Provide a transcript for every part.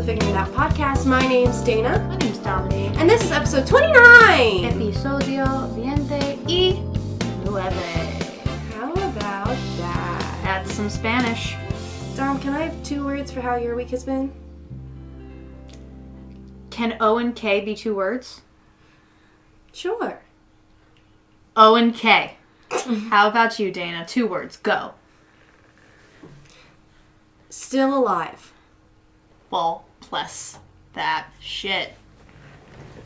Figuring It Out podcast. My name's Dana. My name's Dominique. And this is episode 29! Episodio 29. How about that? That's some Spanish. Dom, can I have 2 words for how your week has been? Can O and K be 2 words? Sure. O and K. How about you, Dana? 2 words. Go. Still alive. Well, bless that shit.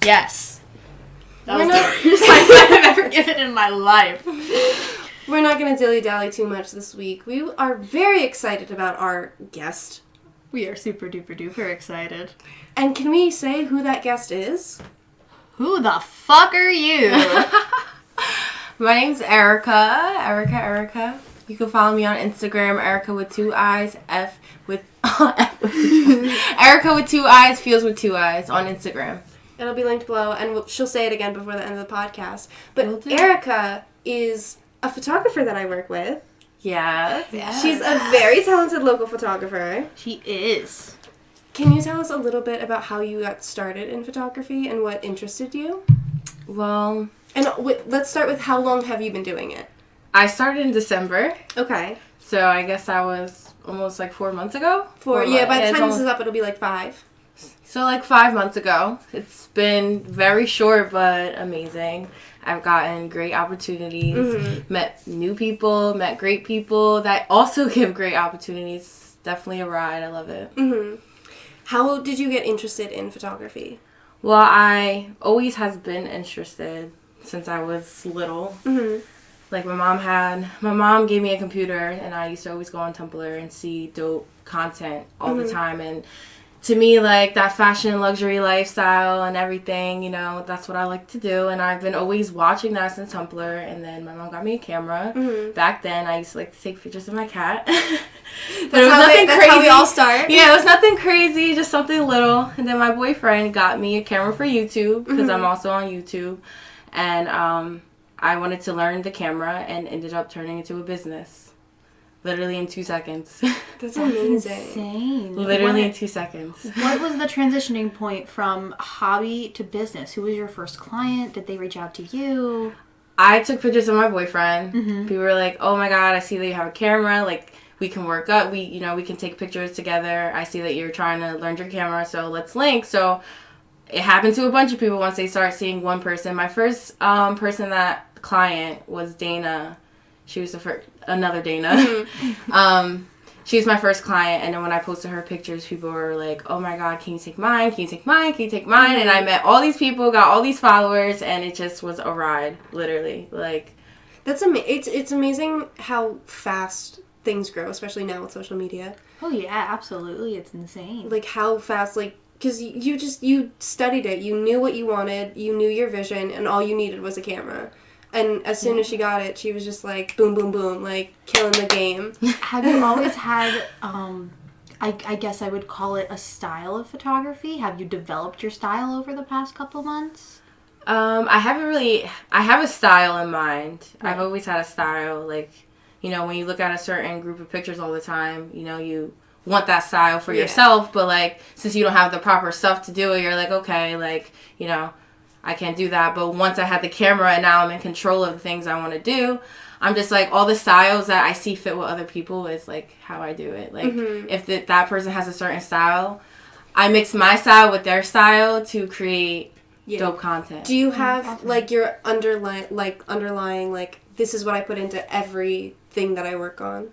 Yes. That We're was not- the worst I've ever given in my life. We're not going to dilly-dally too much this week. We are very excited about our guest. We are super duper duper excited. And can we say who that guest is? Who the fuck are you? My name's Erica. Erica. You can follow me on Instagram, Erica with 2 eyes, Erica with 2 eyes, feels with 2 eyes on Instagram. It'll be linked below, and she'll say it again before the end of the podcast. But Will do. Erica is a photographer that I work with. Yes. She's a very talented local photographer. She is. Can you tell us a little bit about how you got started in photography and what interested you? Well, And let's start with how long have you been doing it? I started in December, Okay. so I guess that was almost like 4 months ago. By the it's time this almost- is up, it'll be like 5. So like 5 months ago. It's been very short but amazing. I've gotten great opportunities, met new people, met great people that also give great opportunities. Definitely a ride. I love it. Mm-hmm. How did you get interested in photography? Well, I always has been interested since I was little. Mm-hmm. Like my mom gave me a computer and I used to always go on Tumblr and see dope content all the time. And to me, like that fashion luxury lifestyle and everything, you know, that's what I like to do. And I've been always watching that since Tumblr. And then my mom got me a camera. Back then, I used to like to take pictures of my cat. But That's how we all start. Yeah, it was nothing crazy, just something little. And then my boyfriend got me a camera for YouTube because I'm also on YouTube. And I wanted to learn the camera and ended up turning into a business. Literally in 2 seconds. That's amazing. Insane. Literally in 2 seconds. What was the transitioning point from hobby to business? Who was your first client? Did they reach out to you? I took pictures of my boyfriend. People were like, "Oh my god, I see that you have a camera. Like, we can work up. We can take pictures together. I see that you're trying to learn your camera, so let's link." So it happened to a bunch of people once they start seeing one person. My first client was Dana. She was another Dana. She was my first client, and then when I posted her pictures, people were like, "Oh my god, can you take mine? Can you take mine? Can you take mine?" And I met all these people, got all these followers, and it just was a ride, literally. Like, That's it's amazing how fast things grow, especially now with social media. Oh yeah, absolutely. It's insane. Like how fast, like, because you studied it, you knew what you wanted, you knew your vision, and all you needed was a camera. And as soon as she got it, she was just like, boom, boom, boom, like, killing the game. Have you always had, I guess I would call it a style of photography? Have you developed your style over the past couple months? I have a style in mind. Right. I've always had a style. Like, you know, when you look at a certain group of pictures all the time, you know, you want that style for yourself, but like, since you don't have the proper stuff to do it, you're like, okay, like, you know, I can't do that. But once I had the camera and now I'm in control of the things I want to do, I'm just like, all the styles that I see fit with other people is like how I do it. Like, if that person has a certain style, I mix my style with their style to create dope content. Do you have, like, your underlying, like, this is what I put into everything that I work on?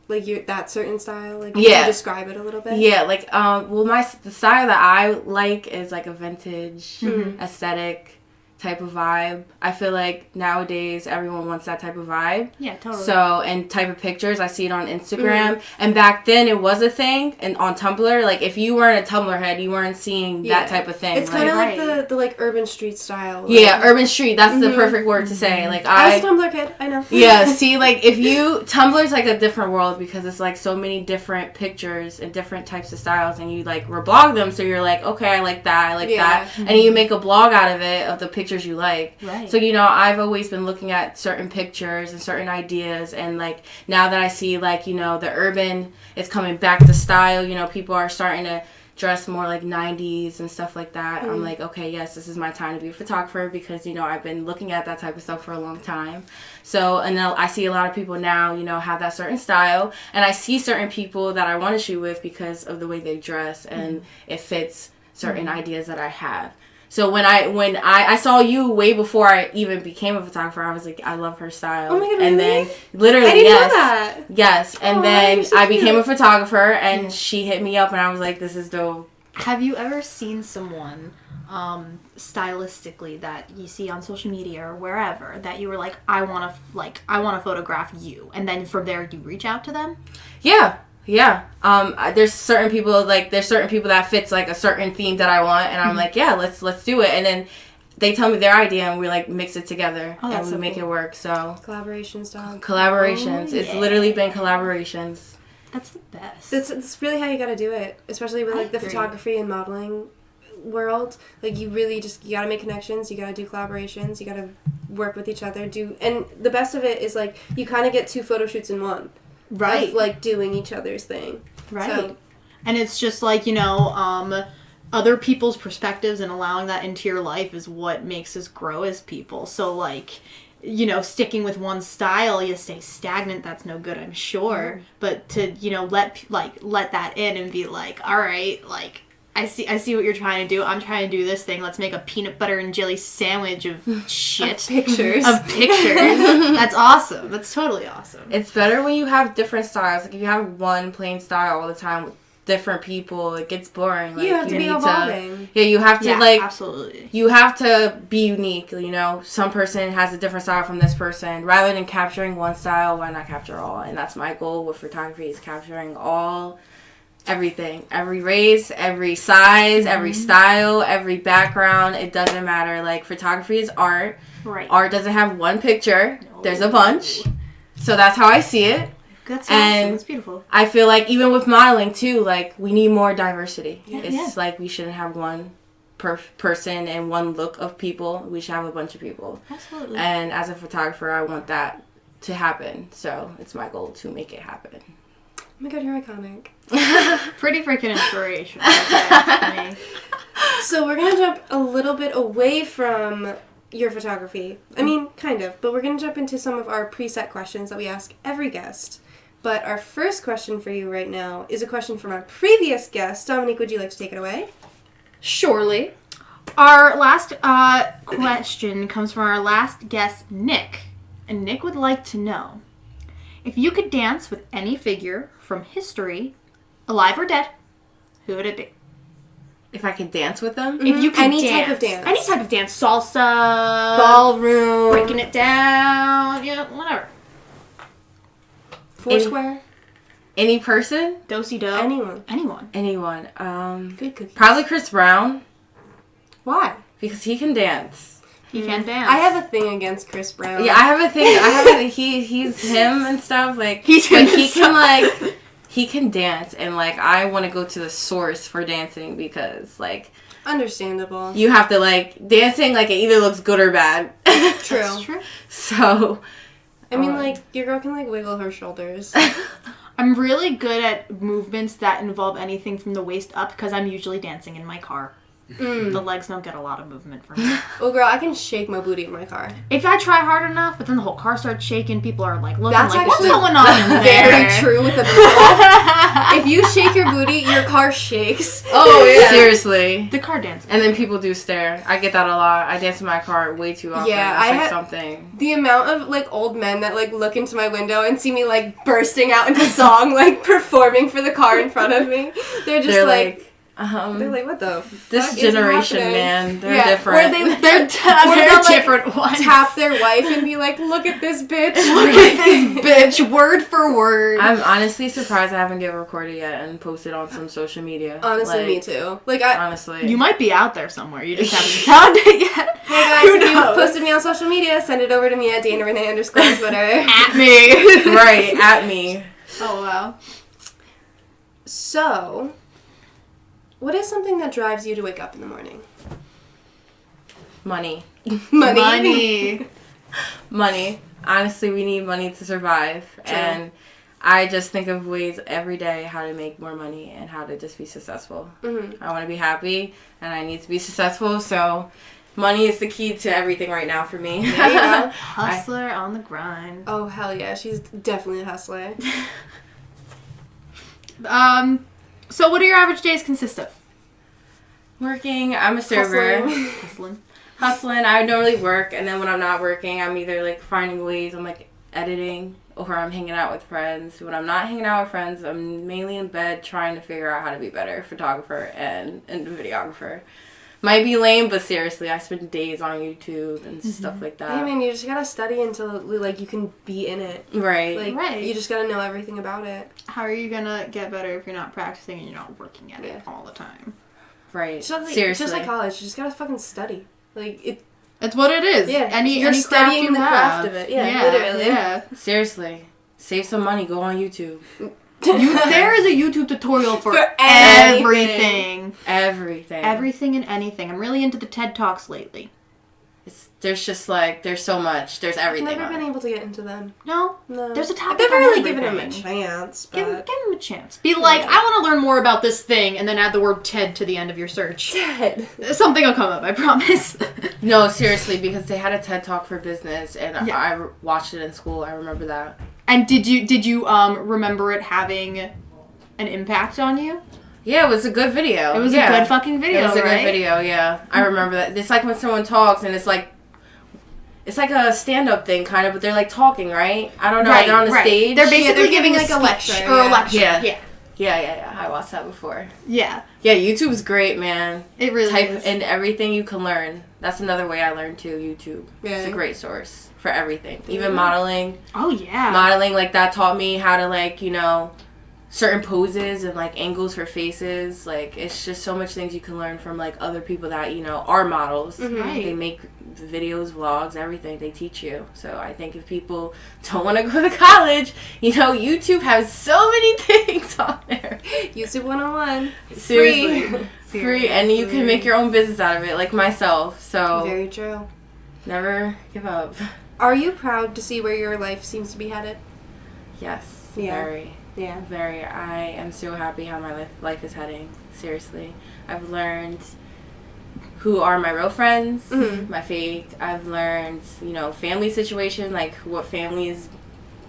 Like, that certain style? Like, can you describe it a little bit? Yeah, like, the style that I like is, like, a vintage aesthetic type of vibe. I feel like nowadays everyone wants that type of vibe. Yeah, totally. So, and type of pictures, I see it on Instagram. And back then it was a thing. And on Tumblr, like, if you weren't a Tumblr head, you weren't seeing that type of thing. It's kind of like the like urban street style. Like, yeah, urban street. That's the perfect word to say. Like, I was a Tumblr kid. I know. Yeah, see, like, Tumblr's like a different world because it's like so many different pictures and different types of styles, and you like reblog them, so you're like, okay, I like that, and then you make a blog out of it, of the pictures pictures you like. Right. So, you know, I've always been looking at certain pictures and certain ideas, and like now that I see like, you know, the urban is coming back to style, you know, people are starting to dress more like 90s and stuff like that. I'm like, okay, yes, this is my time to be a photographer, because, you know, I've been looking at that type of stuff for a long time. So, and then I see a lot of people now, you know, have that certain style, and I see certain people that I want to shoot with because of the way they dress, and it fits certain ideas that I have. So when I saw you way before I even became a photographer, I was like, I love her style. Oh my God, and really? then literally, I didn't yes, know that. yes, and Aw, then you're so I became cute. a photographer, and she hit me up, and I was like, this is dope. Have you ever seen someone stylistically that you see on social media or wherever that you were like, I want to photograph you, and then from there you reach out to them? Yeah. There's certain people that fits like a certain theme that I want, and I'm like, yeah, let's do it. And then they tell me their idea, and we like mix it together, Oh, and that's we so make cool. it work. So Collaborations, dog. collaborations. Oh, It's yeah. literally been collaborations. That's the best. That's really how you gotta do it, especially with I like the agree. photography and modeling world. Like you really you gotta make connections, you gotta do collaborations, you gotta work with each other. And the best of it is like you kind of get 2 photo shoots in one. right. Of, like doing each other's thing. Right. So, And it's just like, you know, other people's perspectives and allowing that into your life is what makes us grow as people. So, like, you know, sticking with one style, you stay stagnant, that's no good, I'm sure. But to, you know, let that in and be like, all right, like, I see what you're trying to do. I'm trying to do this thing. Let's make a peanut butter and jelly sandwich of shit. pictures. Of pictures. That's awesome. That's totally awesome. It's better when you have different styles. Like if you have one plain style all the time with different people, it gets boring. Like, You have to be need evolving. Yeah, you have to Yeah, like absolutely. you have to be unique, you know. Some person has a different style from this person. Rather than capturing one style, why not capture all? And that's my goal with photography, is capturing all, everything. Every race, every size, every style, every background. It doesn't matter. Like photography is art. Right. Art doesn't have one picture. There's a bunch. So that's how I see it. That's and- awesome. That's beautiful. I feel like even with modeling too, like we need more diversity. Yeah. It's like we shouldn't have one person and one look of people. We should have a bunch of people. Absolutely. And as a photographer, I want that to happen. So it's my goal to make it happen. Oh my God, you're iconic. Pretty freaking inspirational. if you ask me. So we're gonna jump a little bit away from your photography. I mean, kind of, but we're gonna jump into some of our preset questions that we ask every guest. But our first question for you right now is a question from our previous guest. Dominique, would you like to take it away? Surely. Our last question comes from our last guest, Nick. And Nick would like to know, if you could dance with any figure from history, alive or dead, who would it be? If I could dance with them, If you could Any type of dance. Any type of dance. Salsa. Ballroom. Breaking it down. Yeah, whatever. Foursquare. any person, Do-si-do. Anyone. Anyone. Good cookies. probably Chris Brown, Why? because he can dance. He can dance. I have a thing against Chris Brown. Yeah, I have a thing. He's him and stuff like. He's but him he and can stuff. like. He can dance, and like I want to go to the source for dancing, because like Understandable. you have to like dancing, like it either looks good or bad. True. That's true. So I mean, like, your girl can, like, wiggle her shoulders. I'm really good at movements that involve anything from the waist up because I'm usually dancing in my car. The legs don't get a lot of movement from me. Oh, girl, I can shake my booty in my car. If I try hard enough, but then the whole car starts shaking, people are like looking That's like, what's actually going on in there? Very true with a booty. If you shake your booty, your car shakes. Oh, yeah. seriously. The car dance. And then people do stare. I get that a lot. I dance in my car way too often. Yeah, That's I like had- something. The amount of, like, old men that, like, look into my window and see me, like, bursting out into song, like, performing for the car in front of me. They're just, They're like, like, what the this fuck is generation, happening? man, they're Yeah, different. where they- They're Or very they'll, like, different ones. tap their wife and be like, look at this bitch. Look at this bitch, word for word. I'm honestly surprised I haven't get recorded yet and posted on some social media. Honestly, Like, me too. Like, I... Honestly. You might be out there somewhere. You just haven't found it yet. Hey guys, Who if you knows? posted me on social media, send it over to me at Dana Renee _ Twitter. At me. right, at me. Oh, wow. So, what is something that drives you to wake up in the morning? Money. Money. Money. Honestly, we need money to survive. True. And I just think of ways every day how to make more money and how to just be successful. Mm-hmm. I want to be happy and I need to be successful. So money is the key to everything right now for me. There you go. Hustler on the grind. Oh, hell yeah. She's definitely a hustler. So what do your average days consist of? Working. I'm a server. Hustling. Hustling. I normally work, and then when I'm not working, I'm either like finding ways. I'm like editing, or I'm hanging out with friends. When I'm not hanging out with friends, I'm mainly in bed trying to figure out how to be better photographer and videographer. Might be lame, but seriously, I spend days on YouTube and stuff like that. I mean, you just gotta study until, like, you can be in it. Right. Like, Right. you just gotta know everything about it. How are you gonna get better if you're not practicing and you're not working at it Yeah. all the time? Right. Seriously. Just like college, you just gotta fucking study. Like, That's what it is. Yeah, Any you're craft studying you the have. craft of it. Yeah, literally. Yeah. Seriously. Save some money. Go on YouTube. There is a YouTube tutorial for, For everything. Everything. Everything and anything. I'm really into the TED Talks lately. There's just like, there's so much. There's I've everything. never on been it. able to get into them. No? No. There's a I've topic never on really given them a everything. chance, Give but... him a chance. Be like, I want to learn more about this thing, and then add the word TED to the end of your search. Dead. Something will come up, I promise. No, seriously, because they had a TED Talk for business, and Yeah. I watched it in school. I remember that. And did you remember it having an impact on you? Yeah, it was a good video. It was Yeah. a good fucking video, It was a right? good video, yeah. I remember that. It's like when someone talks, and it's like a stand-up thing, kind of, but they're like talking, right? I don't know. Right, They're on the right. stage. They're basically they're giving giving, like a like, a lecture lecture, or a yeah. lecture. Yeah. Yeah. Yeah. I watched that before. Yeah. Yeah, YouTube's great, man. It really Type is. in everything you can learn. That's another way I learned too, YouTube. It's Yeah. a great source for everything. Even modeling. Oh yeah. Modeling, like, that taught me how to, like, you know, certain poses and, like, angles for faces. Like, it's just so much things you can learn from, like, other people that, you know, are models. Right. They make videos, vlogs, everything. They teach you. So I think if people don't want to go to college, you know, YouTube has so many things on there. YouTube 101. Seriously. Free. Free. And you can make your own business out of it, like myself. So Very true. never give up. Are you proud to see where your life seems to be headed? Yes. Yeah. Very. Yeah. Very. I am so happy how my life is heading. Seriously. I've learned who are my real friends, Mhm. my fake. I've learned, you know, family situation, like what family is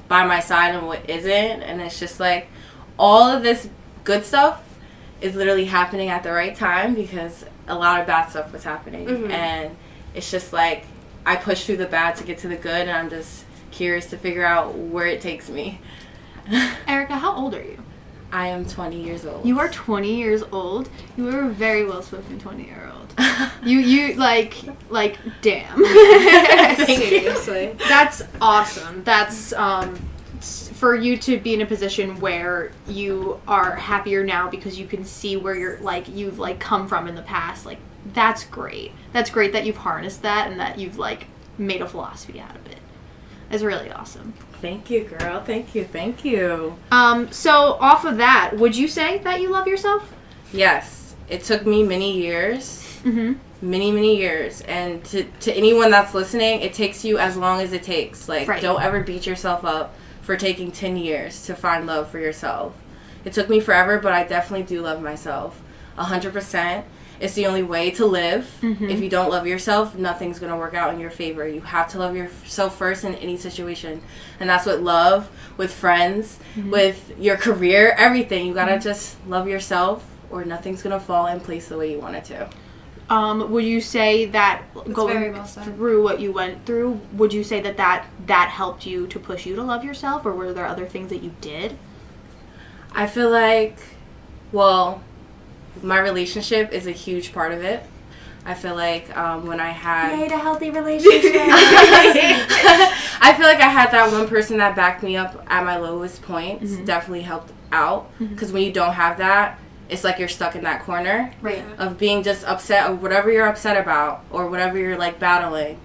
by my side and what isn't. And it's just like all of this good stuff is literally happening at the right time because a lot of bad stuff was happening. Mhm. And it's just like I push through the bad to get to the good, and I'm just curious to figure out where it takes me. Erica, how old are you? I am 20 years old. You are 20 years old. You are a very well-spoken 20-year-old. You like damn. Seriously. That's awesome. That's for you to be in a position where you are happier now because you can see where you've come from in the past. Like, that's great. That's great that you've harnessed that and that you've made a philosophy out of it. It's really awesome. Thank you, girl. Thank you. Thank you. So off of that, would you say that you love yourself? Yes. It took me many years. Mm-hmm. Many years. And to anyone that's listening, it takes you as long as it takes. Like, Right. Don't ever beat yourself up for taking 10 years to find love for yourself. It took me forever, but I definitely do love myself. 100%. It's the only way to live. Mm-hmm. If you don't love yourself, nothing's going to work out in your favor. You have to love yourself first in any situation. And that's with love, with friends, with your career, everything. You got to just love yourself, or nothing's going to fall in place the way you want it to. Would you say that very going well said. through what you went through, would you say that helped you to push you to love yourself, or were there other things that you did? I feel like, well, my relationship is a huge part of it. I feel like when I had... Made a healthy relationship. I feel like I had that one person that backed me up at my lowest points. Mm-hmm. Definitely helped out. Because when you don't have that, it's like you're stuck in that corner Right. of being just upset or whatever you're upset about or whatever you're battling.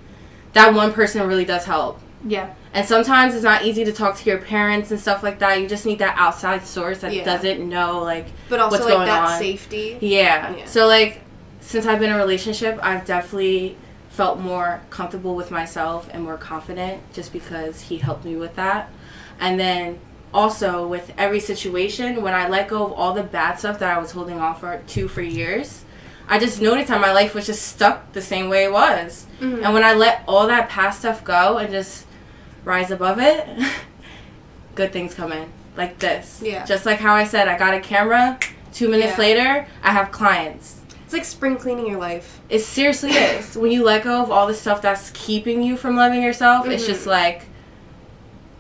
That one person really does help. Yeah. And sometimes it's not easy to talk to your parents and stuff like that. You just need that outside source that Yeah. doesn't know But also what's going that on. safety. Yeah. Yeah. So since I've been in a relationship, I've definitely felt more comfortable with myself and more confident just because he helped me with that. And then also with every situation, when I let go of all the bad stuff that I was holding on for years, I just noticed how my life was just stuck the same way it was. Mm-hmm. And when I let all that past stuff go and just rise above it, good things come in. Like this. Yeah. Just like how I said, I got a camera. 2 minutes later, I have clients. It's like spring cleaning your life. It seriously is. When you let go of all the stuff that's keeping you from loving yourself, it's just like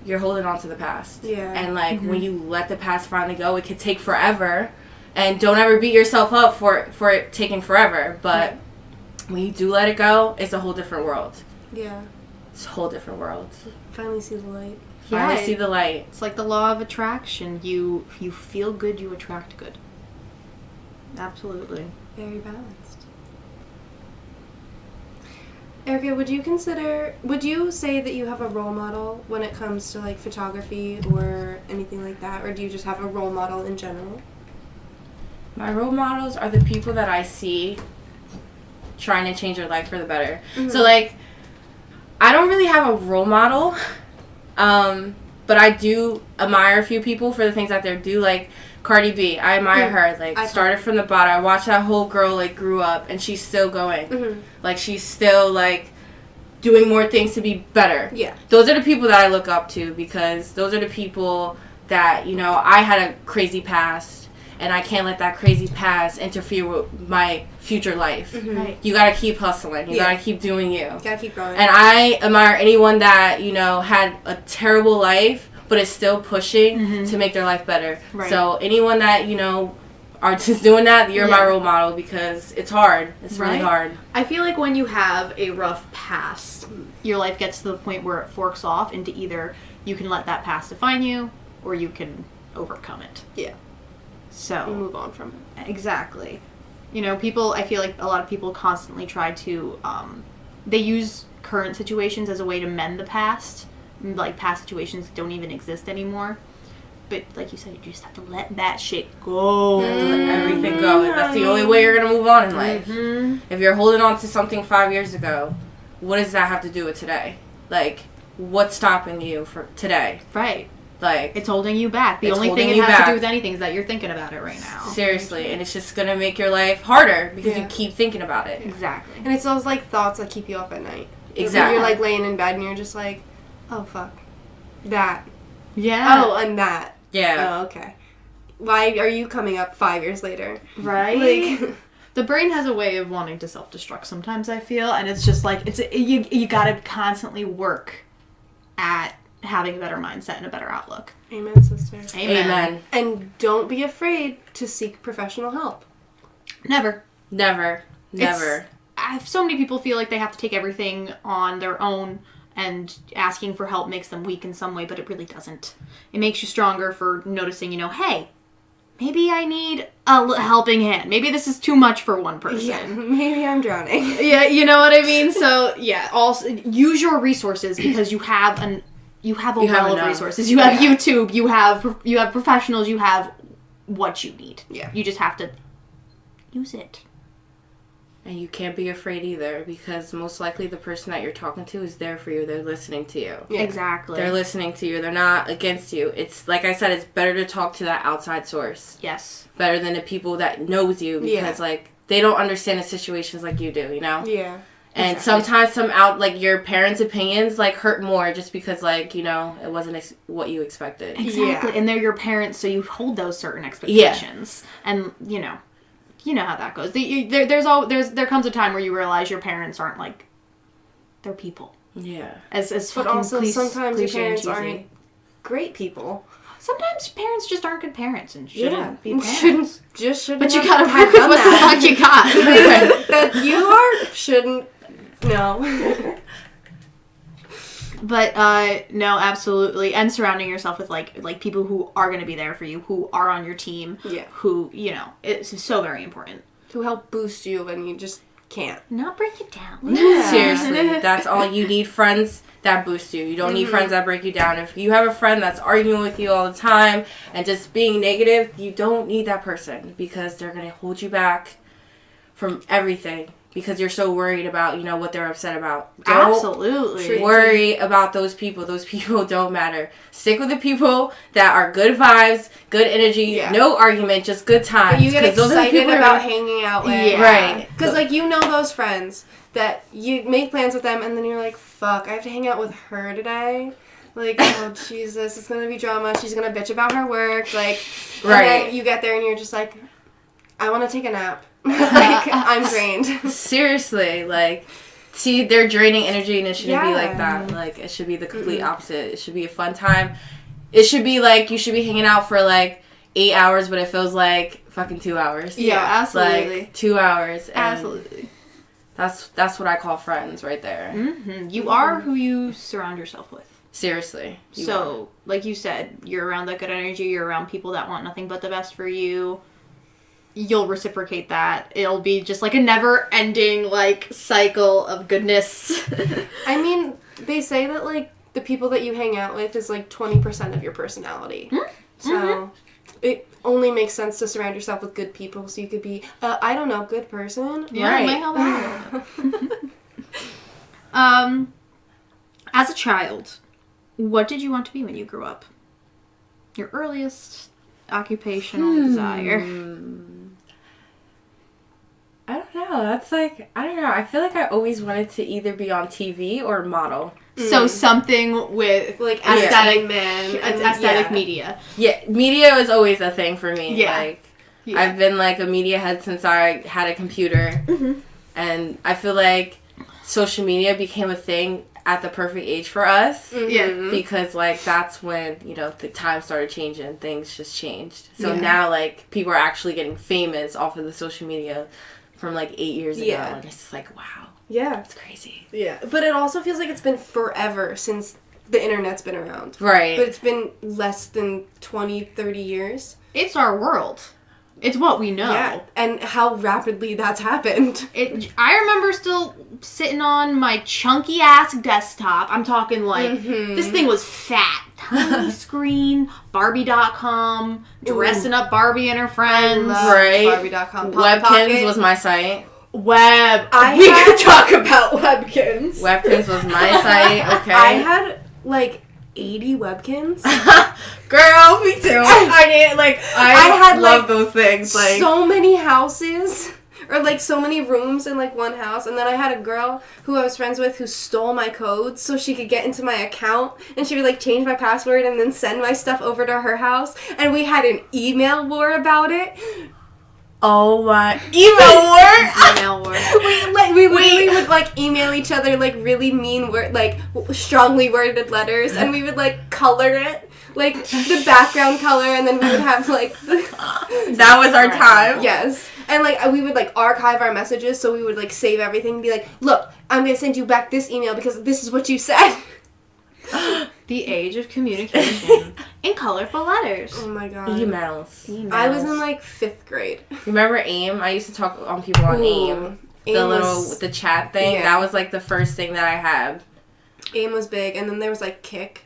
you're holding on to the past. Yeah. And like when you let the past finally go, it could take forever. And don't ever beat yourself up for it taking forever. But when you do let it go, it's a whole different world. Yeah. It's a whole different world. Finally see the light. Finally see the light. It's like the law of attraction. You feel good, you attract good. Absolutely. Very balanced. Erica, would you say that you have a role model when it comes to like photography or anything like that? Or do you just have a role model in general? My role models are the people that I see trying to change their life for the better. Mm-hmm. So like, I don't really have a role model, but I do admire a few people for the things that they do. Like Cardi B, I admire her. Like, started from the bottom. I watched that whole girl like grew up, and she's still going. Mm-hmm. Like she's still like doing more things to be better. Yeah, those are the people that I look up to, because those are the people that, you know, I had a crazy past. And I can't let that crazy past interfere with my future life. Mm-hmm. Right. You gotta keep hustling. You gotta keep doing you. Gotta keep going. And I admire anyone that, you know, had a terrible life, but is still pushing to make their life better. Right. So anyone that, you know, are just doing that, you're my role model, because it's hard. It's really hard. I feel like when you have a rough past, your life gets to the point where it forks off into either you can let that past define you, or you can overcome it. Yeah. So move on from it. Exactly. You know, I feel like a lot of people constantly try to, they use current situations as a way to mend the past. Like, past situations don't even exist anymore. But, like you said, you just have to let that shit go. Let everything go. That's the only way you're going to move on in life. Mm-hmm. If you're holding on to something 5 years ago, what does that have to do with today? Like, what's stopping you for today? Right. Like, it's holding you back. The only thing it has to do with anything is that you're thinking about it right now. Seriously. And it's just going to make your life harder because you keep thinking about it. Exactly. And it's those, like, thoughts that keep you up at night. Exactly. You're, like, laying in bed and you're just like, oh, fuck. That. Yeah. Oh, and that. Yeah. Oh, okay. Why are you coming up 5 years later? Right? Like, the brain has a way of wanting to self-destruct sometimes, I feel. And it's just like, you gotta constantly work at having a better mindset and a better outlook. Amen, sister. Amen. And don't be afraid to seek professional help. Never. So many people feel like they have to take everything on their own, and asking for help makes them weak in some way, but it really doesn't. It makes you stronger for noticing, you know, hey, maybe I need a helping hand. Maybe this is too much for one person. Yeah, maybe I'm drowning. Yeah, you know what I mean? So, yeah, also use your resources, because you have a wealth of resources. You have YouTube, you have professionals, you have what you need. Yeah. You just have to use it. And you can't be afraid either, because most likely the person that you're talking to is there for you. They're listening to you. Yeah. Exactly. They're listening to you. They're not against you. It's, like I said, it's better to talk to that outside source. Yes. Better than the people that knows you, because, like, they don't understand the situations like you do, you know? Yeah. And sometimes your parents' opinions, like, hurt more just because, like, you know, it wasn't what you expected. Exactly. Yeah. And they're your parents, so you hold those certain expectations. Yeah. And, you know how that goes. There comes a time where you realize your parents aren't, like, they're people. Yeah. But also sometimes your parents aren't great people. Sometimes parents just aren't good parents and shouldn't be parents. Shouldn't. But you gotta work with what the fuck you got. That you shouldn't. No. But no, absolutely, and surrounding yourself with like people who are going to be there for you, who are on your team, who, you know, it's so very important. Who help boost you when you just can't. Not break you down. Yeah. Seriously, that's all you need. Friends that boost you. You don't need friends that break you down. If you have a friend that's arguing with you all the time and just being negative, you don't need that person, because they're going to hold you back from everything. because you're so worried about, you know, what they're upset about. Don't Absolutely. worry about those people. Those people don't matter. Stick with the people that are good vibes, good energy, Yeah. no argument, just good times. But you get 'Cause those are the excited people about who- hanging out with. Yeah. Right. Because, like, you know those friends that you make plans with them and then you're like, fuck, I have to hang out with her today. Like, oh, Jesus, it's going to be drama. She's going to bitch about her work. Like, Right. And then you get there and you're just like, I want to take a nap. Like, I'm drained. Seriously, like, see, they're draining energy and it shouldn't be Yeah. like that. Like, it should be the complete opposite. It should be a fun time. It should be like, you should be hanging out for like 8 hours, but it feels like fucking 2 hours. Yeah, absolutely. Like 2 hours. And Absolutely. That's what I call friends right there. Mm-hmm. You are who you surround yourself with. Seriously. You are. So, like you said, you're around that good energy. You're around people that want nothing but the best for you. You'll reciprocate that. It'll be just like a never-ending like cycle of goodness. I mean, they say that, like, the people that you hang out with is, like, 20% of your personality. So, it only makes sense to surround yourself with good people so you could be, I don't know, good person. Yeah, Right. it might help out a little bit. As a child, what did you want to be when you grew up? Your earliest occupational desire. I don't know. That's like, I don't know. I feel like I always wanted to either be on TV or model. So something with Like, aesthetic, aesthetic man. it's aesthetic yeah. media. Yeah, media was always a thing for me. Yeah. Like, Yeah. I've been like a media head since I had a computer. And I feel like social media became a thing at the perfect age for us. Yeah. Because, like, that's when, you know, the time started changing. Things just changed. So Yeah. now, like, people are actually getting famous off of the social media from, like, 8 years ago. Yeah. And it's just like, wow, Yeah. that's crazy. Yeah. But it also feels like it's been forever since the internet's been around. Right. But it's been less than 20, 30 years. It's our world. It's what we know. Yeah. And how rapidly that's happened. I remember still sitting on my chunky ass desktop. I'm talking like this thing was fat, tiny screen, Barbie.com, dressing up Barbie and her friends. Right. Barbie.com. Webkins was my site. Web. I we had- could talk about Webkins. Webkins was my site. Okay. I had like 80 Webkins. Girl, me too. I need, like, I had, love like, those things. Like, So many houses. Or like so many rooms in like one house. And then I had a girl who I was friends with who stole my codes so she could get into my account. And she would like change my password and then send my stuff over to her house. And we had an email war about it. oh my, email war. Email war. We literally would like email each other like really mean like strongly worded letters, and we would like color it like the background color, and then we would have like That was our time. yes, and like we would like archive our messages, so we would like save everything and be like, look, I'm gonna send you back this email because this is what you said. The age of communication in colorful letters. Oh my god. Emails. I was in like 5th grade. Remember AIM? I used to talk on people on AIM. The little, the chat thing. yeah. That was like the first thing that I had. AIM was big, and then there was like Kik.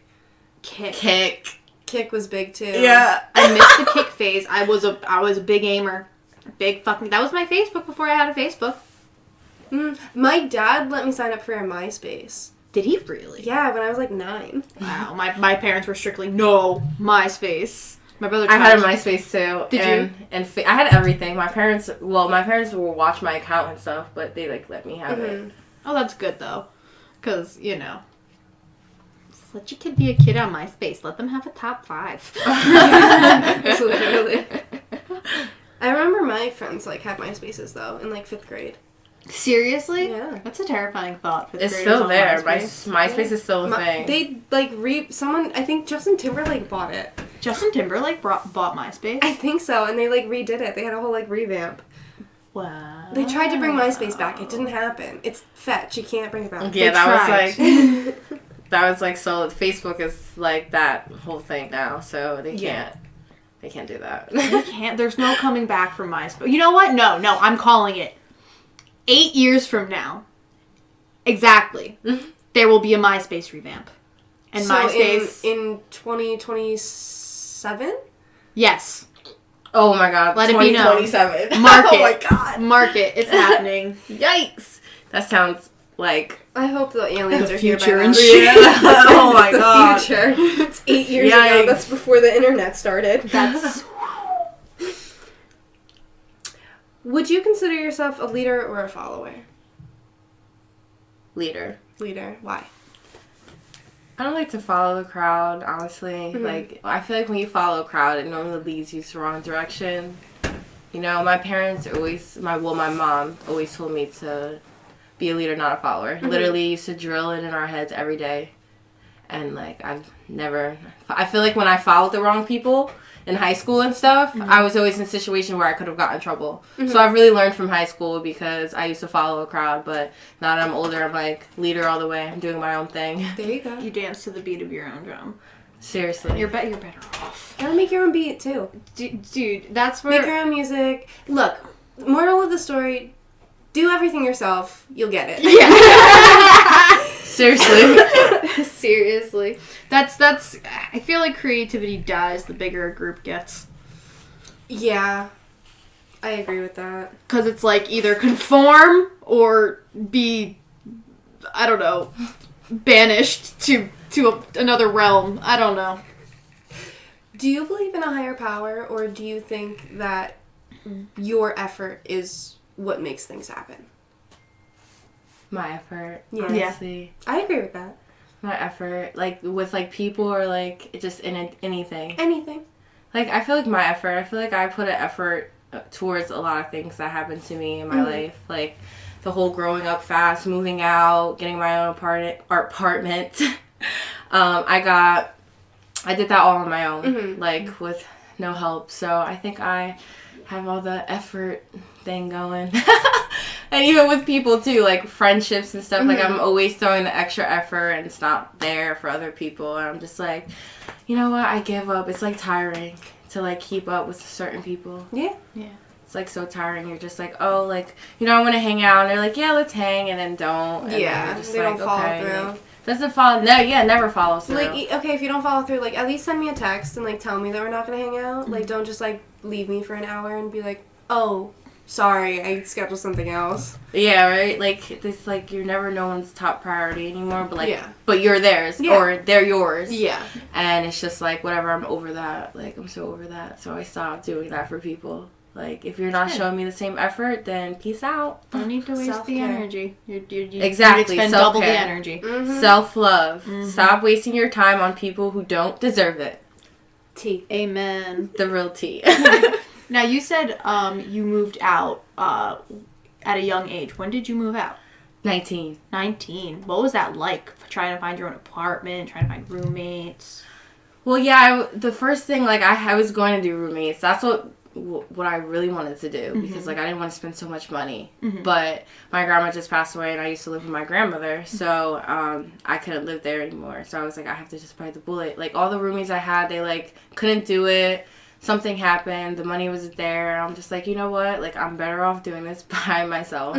Kick. Kik was big too. Yeah. I missed the Kik phase. I was a big aimer. Big fucking. That was my Facebook before I had a Facebook. My dad let me sign up for a MySpace. Did he really? Yeah, when I was like 9. Wow. My parents were strictly no MySpace. My brother. I had a tried. MySpace too. Did and, you? And I had everything. My parents will watch my account and stuff, but they like let me have it. Oh, that's good though, because you know. Just let your kid be a kid on MySpace. Let them have a top 5. Literally. I remember my friends like had MySpaces though in like 5th grade. Seriously? Yeah. That's a terrifying thought. It's Graders still on there. MySpace. MySpace is still a thing. They like someone, I think Justin Timberlake bought it. Justin Timberlake bought MySpace. I think so, and they like redid it. They had a whole like revamp. Wow. They tried to bring MySpace back. It didn't happen. It's fetch. You can't bring it back. Yeah, They that tried. was like that was like so. Facebook is like that whole thing now, so they can't. They can't do that. You can't. There's no coming back from MySpace. You know what? No. I'm calling it. 8 years from now, exactly, there will be a MySpace revamp. And so MySpace in 2027? Yes. Oh my god. Let it be known. 2027. Mark Oh it. my god. Mark it. It's happening. Yikes. That sounds like I hope the aliens The are here by future now. and shit. Oh my It's god. the future. It's 8 years Yikes. ago. That's before the internet started. That's Would you consider yourself a leader or a follower? Leader. Leader. Why? I don't like to follow the crowd, honestly. Mhm. Like, I feel like when you follow a crowd, it normally leads you to the wrong direction. You know, my parents always, my mom always told me to be a leader, not a follower. Literally used to drill it in our heads every day. And, like, I've never, I feel like when I followed the wrong people in high school and stuff, I was always in a situation where I could have gotten in trouble. So I've really learned from high school because I used to follow a crowd, but now that I'm older, I'm, like, leader all the way. I'm doing my own thing. There you go. you dance to the beat of your own drum. Seriously. You're better off. Gotta make your own beat, too. Dude, that's Make where your own music. Look, moral of the story, do everything yourself. You'll get it. Seriously. seriously. That's I feel like creativity dies the bigger a group gets. Yeah. I agree with that. Cuz it's like either conform or be I don't know, banished to another realm. I don't know. Do you believe in a higher power, or do you think that your effort is what makes things happen? My effort, Yeah. honestly. I agree with that. My effort, like, with, like, people or, like, just in anything. Anything. Like, I feel like my effort, I feel like I put an effort towards a lot of things that happened to me in my life. Like, the whole growing up fast, moving out, getting my own apartment. I did that all on my own, like, with no help. So I think I have all the effort thing going. And even with people, too, like, friendships and stuff, like, I'm always throwing the extra effort, and it's not there for other people. And I'm just like, you know what? I give up. It's, like, tiring to, like, keep up with certain people. Yeah. It's, like, so tiring. You're just like, oh, like, you know, I want to hang out. And they're like, yeah, let's hang. And then don't. And Yeah, then you're just they like, don't follow okay. through. Like, doesn't follow. No, yeah, never follows through. Like, okay, if you don't follow through, like, at least send me a text and, like, tell me that we're not gonna hang out. Like, don't just, like, leave me for an hour and be like, oh, sorry, I scheduled something else. Yeah, right? Like, it's like you're never no one's top priority anymore, but, like, Yeah. but you're theirs, Yeah. or they're yours. Yeah. And it's just like, whatever, I'm over that. Like, I'm so over that. So I stopped doing that for people. Like, if you're not showing me the same effort, then peace out. Don't need to waste the Self-care. energy. You Exactly, expend double the self-care. energy. Mm-hmm. Self-love. Stop wasting your time on people who don't deserve it. Tea. Amen. The real tea. Now, you said you moved out at a young age. When did you move out? 19. 19. What was that like? Trying to find your own apartment, trying to find roommates? Well, yeah, the first thing, like, I was going to do roommates. That's what I really wanted to do, because, like, I didn't want to spend so much money. But my grandma just passed away, and I used to live with my grandmother, so I couldn't live there anymore. So I was like, I have to just bite the bullet. Like, all the roommates I had, they, like, couldn't do it. Something happened. The money wasn't there. I'm just like, you know what? Like, I'm better off doing this by myself.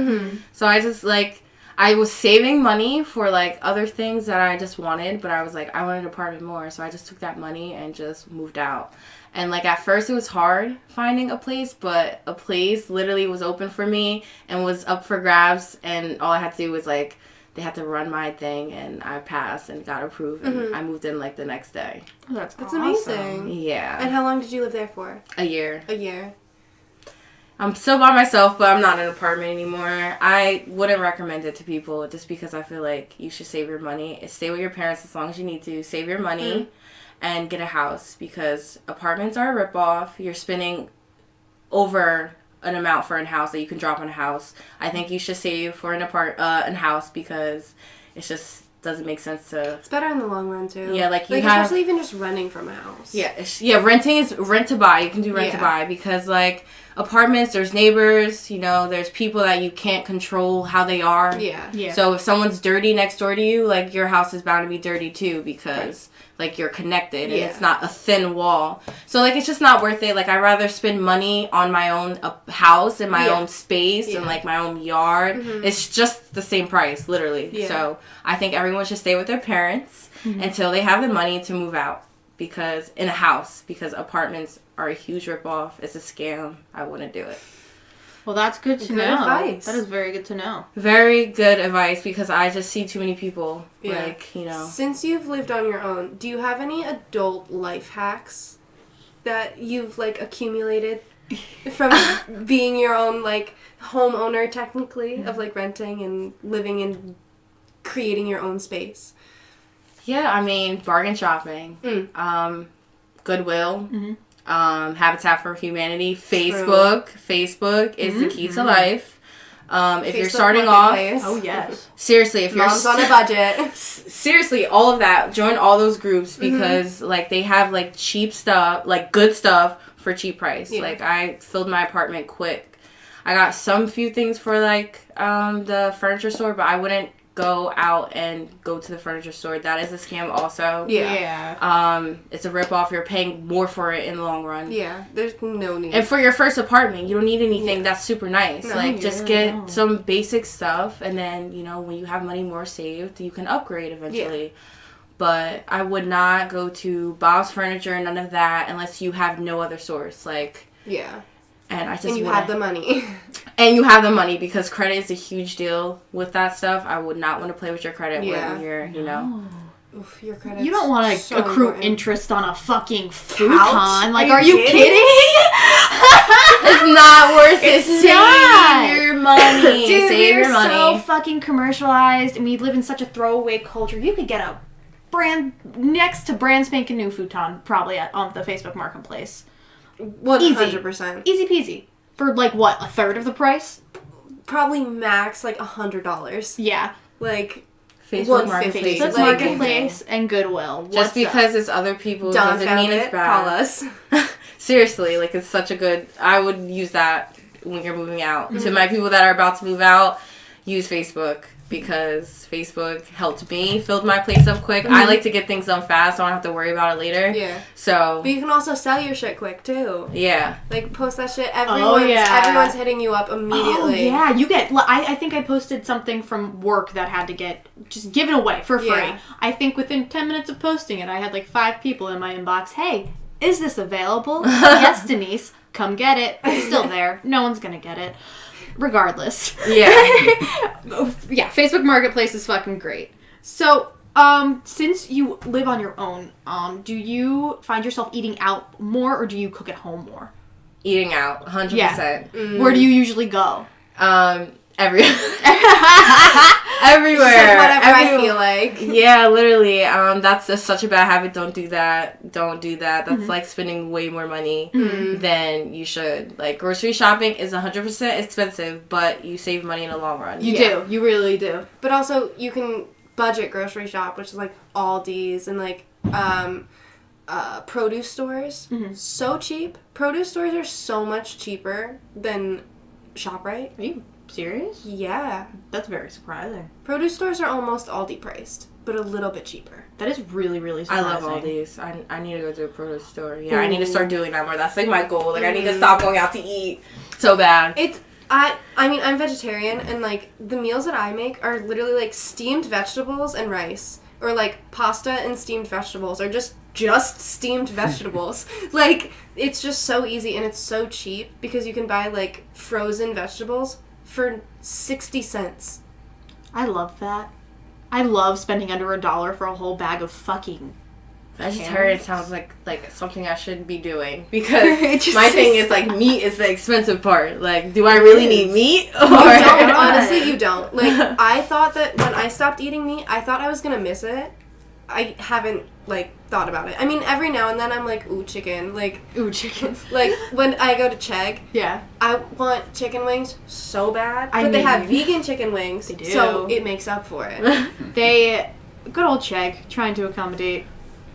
So I just, like, I was saving money for, like, other things that I just wanted, but I was like, I wanted an apartment more, so I just took that money and just moved out. And, like, at first it was hard finding a place, but a place literally was open for me and was up for grabs, and all I had to do was, like, they had to run my thing, and I passed and got approved, and I moved in, like, the next day. Oh, that's That's awesome. amazing. Yeah. And how long did you live there for? A year. A year. I'm still by myself, but I'm not in an apartment anymore. I wouldn't recommend it to people just because I feel like you should save your money. Stay with your parents as long as you need to. Save your money and get a house, because apartments are a ripoff. You're spending over an amount for a house that you can drop on a house. I think you should save for an house, because it's just doesn't make sense to. It's better in the long run, too. Yeah, like, you have. Especially even just renting from a house. Yeah, renting is rent to buy. You can do rent to buy, because, like, apartments, there's neighbors, you know, there's people that you can't control how they are. Yeah. So if someone's dirty next door to you, like, your house is bound to be dirty too, because, like, you're connected and it's not a thin wall. So, like, it's just not worth it. Like, I'd rather spend money on my own house and my own space and, like, my own yard. It's just the same price, literally. So I think everyone should stay with their parents until they have the money to move out. because in a house, because apartments are a huge ripoff. It's a scam. I wouldn't do it. Well, that's good to Good know. advice. That is very good to know. Very good advice, because I just see too many people, like, you know. Since you've lived on your own, do you have any adult life hacks that you've, like, accumulated from being your own, like, homeowner, technically, of, like, renting and living and creating your own space? Yeah, I mean, bargain shopping, Goodwill, Habitat for Humanity, Facebook. Facebook is the key to life. If you're starting off, Oh, yes. seriously, if you're Mom's on a budget. seriously, all of that, join all those groups, because like they have like cheap stuff, like good stuff for cheap price. Yeah. Like I filled my apartment quick. I got some few things for like the furniture store, but I wouldn't go out and go to the furniture store. That is a scam also. Yeah. It's a ripoff. You're paying more for it in the long run. Yeah, there's no need. And for your first apartment, you don't need anything that's super nice. No, like, just get some basic stuff, and then, you know, when you have money more saved, you can upgrade eventually. Yeah. But I would not go to Bob's Furniture, none of that, unless you have no other source. Like, yeah. And I just and you have the money. And you have the money, because credit is a huge deal with that stuff. I would not want to play with your credit when you're, you know. Oof, your credit. You don't want to so accrue important. interest on a fucking futon. Like, are you kidding? It's not worth it. It's not. Save your money. Dude, Save we're your money. so fucking commercialized, and we live in such a throwaway culture. You could get a brand next to brand spanking new futon probably on the Facebook Marketplace. 100%. Easy peasy. For like what, a third of the price? Probably max like $100. Yeah. Like Facebook $150. Marketplace. Facebook is Marketplace and Goodwill. Just because it's other people doesn't mean it's bad. Call us. Seriously, like it's such a good. I would use that when you're moving out. To my people that are about to move out, use Facebook, because Facebook helped me, filled my place up quick. I like to get things done fast, so I don't have to worry about it later. Yeah. So. But you can also sell your shit quick too. Yeah. Like post that shit. Everyone's hitting you up immediately. Oh, yeah, you get. I think I posted something from work that had to get just given away for free. Yeah. I think within 10 minutes of posting it, I had like 5 people in my inbox. Hey, is this available? Yes, Denise, come get it. It's still there. No one's gonna get it. Regardless. Yeah. Yeah, Facebook Marketplace is fucking great. So, since you live on your own, do you find yourself eating out more, or do you cook at home more? Eating out, 100%. Yeah. Where do you usually go? Everywhere. Just like whatever I feel like. Yeah, literally. That's just such a bad habit. Don't do that. That's like spending way more money than you should. Like, grocery shopping is 100% expensive, but you save money in the long run. You do. You really do. But also, you can budget grocery shop, which is like Aldi's and like produce stores. So cheap. Produce stores are so much cheaper than ShopRite. Are you serious? Yeah. That's very surprising. Produce stores are almost Aldi priced, but a little bit cheaper. That is really, really I surprising. love Aldi's. I need to go to a produce store. Yeah, I need to start doing that more. That's like my goal. Like, I need to stop going out to eat so bad. I mean, I'm vegetarian, and like the meals that I make are literally like steamed vegetables and rice, or like pasta and steamed vegetables, or just steamed vegetables. Like, it's just so easy, and it's so cheap because you can buy like frozen vegetables for 60 cents. I love that. I love spending under $1 for a whole bag of fucking Vegetarian sounds like something I should be doing, because my thing is like meat is the expensive part. Like, do I really need meat? Or You don't. Honestly, you don't. Like, I thought that when I stopped eating meat, I thought I was gonna miss it. I haven't like thought about it. I mean, every now and then I'm like, ooh, chicken. Like, ooh, chicken. Like when I go to Chegg, Yeah. I want chicken wings so bad, I but they mean- have vegan chicken wings, They do. so it makes up for it. Good old Chegg, trying to accommodate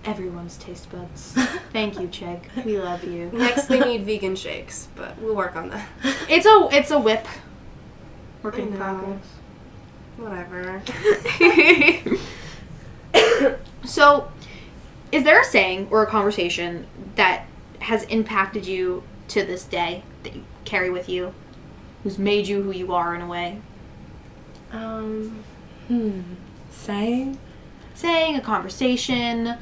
everyone's taste buds. Thank you, Chegg. We love you. Next, they need vegan shakes, but we'll work on that. It's a whip. Work in I know. progress. Whatever. So, is there a saying or a conversation that has impacted you to this day that you carry with you, who's made you who you are in a way? Saying? Saying, a conversation,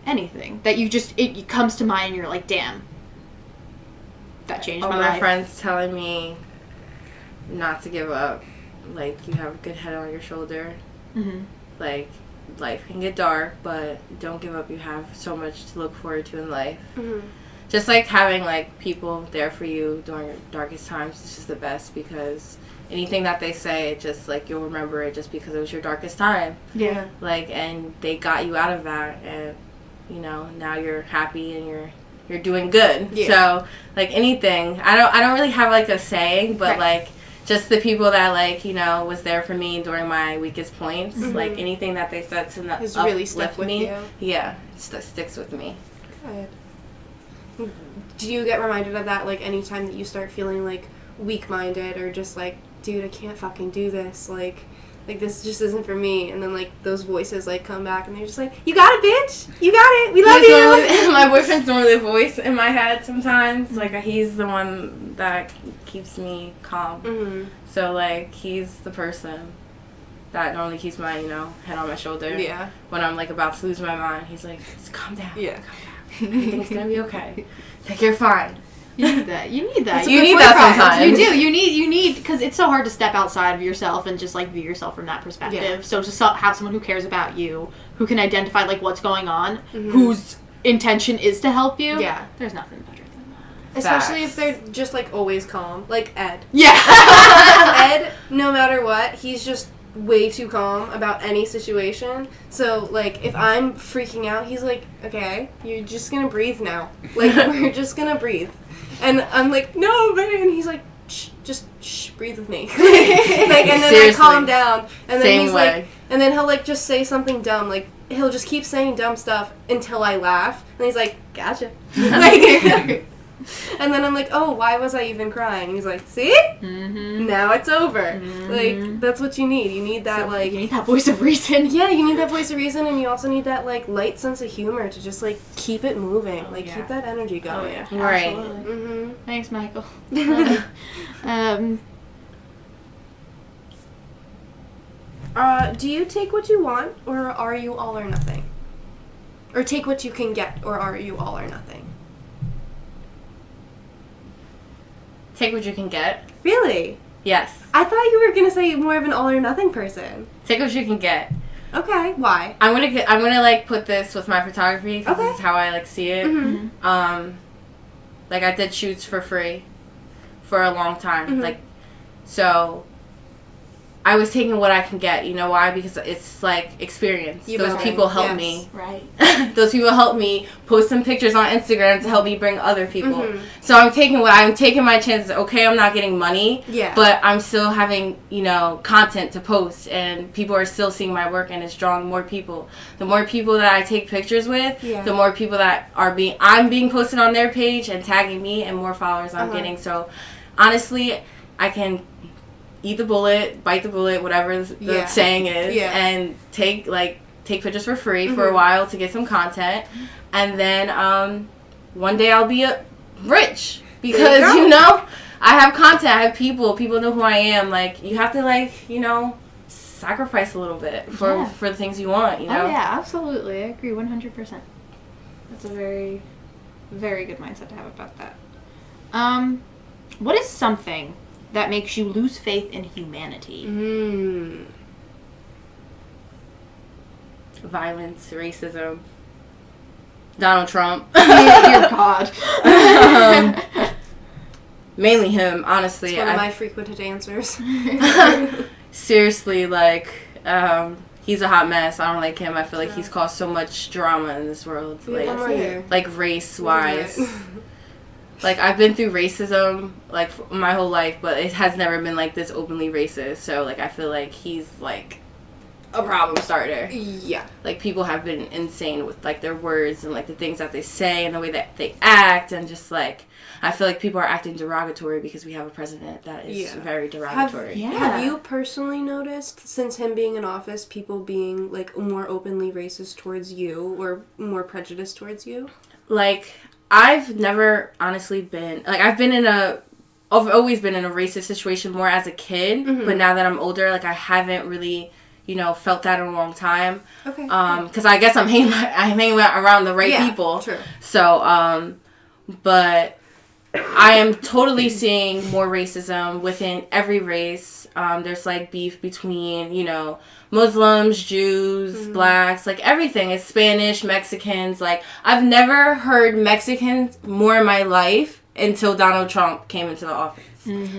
anything that you just it comes to mind and you're like, damn, that changed my life. My friends telling me not to give up. Like, you have a good head on your shoulder. Mm-hmm. Like, life can get dark, but don't give up. You have so much to look forward to in life. Mm-hmm. Just like having like people there for you during your darkest times is just the best, because anything that they say, it just like you'll remember it just because it was your darkest time. Yeah. Like, and they got you out of that, and you know, now you're happy and you're doing good. Yeah. So like anything, I don't really have like a saying, but right. like just the people that like, you know, was there for me during my weakest points. Mm-hmm. Like anything that they said to Has really stuck with me. you. Yeah, it sticks with me. Good. Do you get reminded of that, like, anytime that you start feeling, like, weak-minded or just, like, dude, I can't fucking do this, like, this just isn't for me, and then, like, those voices, like, come back, and they're just like, you got it, bitch! You got it! We love you! My boyfriend's normally the voice in my head sometimes. Like, he's the one that keeps me calm. Mm-hmm. So, like, he's the person that normally keeps my, you know, head on my shoulder. Yeah. When I'm, like, about to lose my mind, he's like, just calm down. Yeah. Calm down. Everything's gonna be okay. Like, you're fine. You need that. You need that. That's a You good need point, that Brian. sometimes. You do. You need, because it's so hard to step outside of yourself and just, like, view yourself from that perspective. Yeah. So to have someone who cares about you, who can identify, like, what's going on, Mm-hmm. whose intention is to help you, Yeah. there's nothing better than that. Especially Facts. if they're just, like, always calm. Like Ed. Yeah. Ed, no matter what, he's just way too calm about any situation. So, like, if I'm freaking out, he's like, okay, you're just gonna breathe now. Like, we're just gonna breathe. And I'm like, no, man. And he's like, shh, breathe with me. Like, and then Seriously. I calm down. And then Same he's way. like, and then he'll, like, just say something dumb. Like, he'll just keep saying dumb stuff until I laugh. And he's like, gotcha. Like, and then I'm like, oh, why was I even crying? And he's like, see? Mm-hmm. Now it's over. Mhm. Like, that's what you need. You need that, So, like... you need that voice of reason. Yeah, you need that voice of reason, and you also need that, like, light sense of humor to just, like, keep it moving. Oh, like, yeah. keep that energy going. Oh, yeah. Right. Absolutely. Mm-hmm. Thanks, Michael. Do you take what you want, or are you all or nothing? Or take what you can get, or are you all or nothing? Take what you can get. Really? Yes. I thought you were gonna say more of an all or nothing person. Take what you can get. Okay, why? I'm gonna like put this with my photography, because Okay. this is how I like see it. Mm-hmm. Like, I did shoots for free for a long time. Mhm. Like, so I was taking what I can get. You know why? Because it's like experience. You've Those been people there. help Yes. me. Right. Those people help me post some pictures on Instagram to help me bring other people. Mhm. So I'm taking my chances. Okay, I'm not getting money, Yeah. but I'm still having, you know, content to post, and people are still seeing my work, and it's drawing more people. The more people that I take pictures with, Yeah. the more people that I'm being posted on their page and tagging me, and more followers I'm Uh-huh. getting. So honestly, I can eat the bullet, bite the bullet, whatever the Yeah. saying is, Yeah. and take pictures for free for a Mhm. while to get some content, and then one day I'll be rich, because There you go. you know I have content, I have people know who I am. Like, you have to, like, you know, sacrifice a little bit for Yeah. the things you want, you know. Oh, yeah, absolutely. I agree 100%. That's a very, very good mindset to have about that. What is something that makes you lose faith in humanity? Mm. Violence, racism, Donald Trump. Dear God. Mainly him, honestly. It's one of my frequented answers. Seriously, like, he's a hot mess. I don't like him. I feel like he's caused so much drama in this world. One more year. Like race-wise. Like, I've been through racism, like, my whole life, but it has never been, like, this openly racist. So, like, I feel like he's, like, a problem starter. Yeah. Like, people have been insane with, like, their words and, like, the things that they say and the way that they act, and just, like, I feel like people are acting derogatory because we have a president that is very derogatory. Have you personally noticed, since him being in office, people being, like, more openly racist towards you or more prejudiced towards you? Like, I've never honestly been, like, I've always been in a racist situation more as a kid, Mhm. but now that I'm older, like, I haven't really felt that in a long time. Okay. Because I guess I'm hanging around the right people. True. So, but I am totally seeing more racism within every race. There's like beef between, Muslims, Jews, blacks, like everything. It's Spanish, Mexicans. Like, I've never heard Mexicans more in my life until Donald Trump came into the office.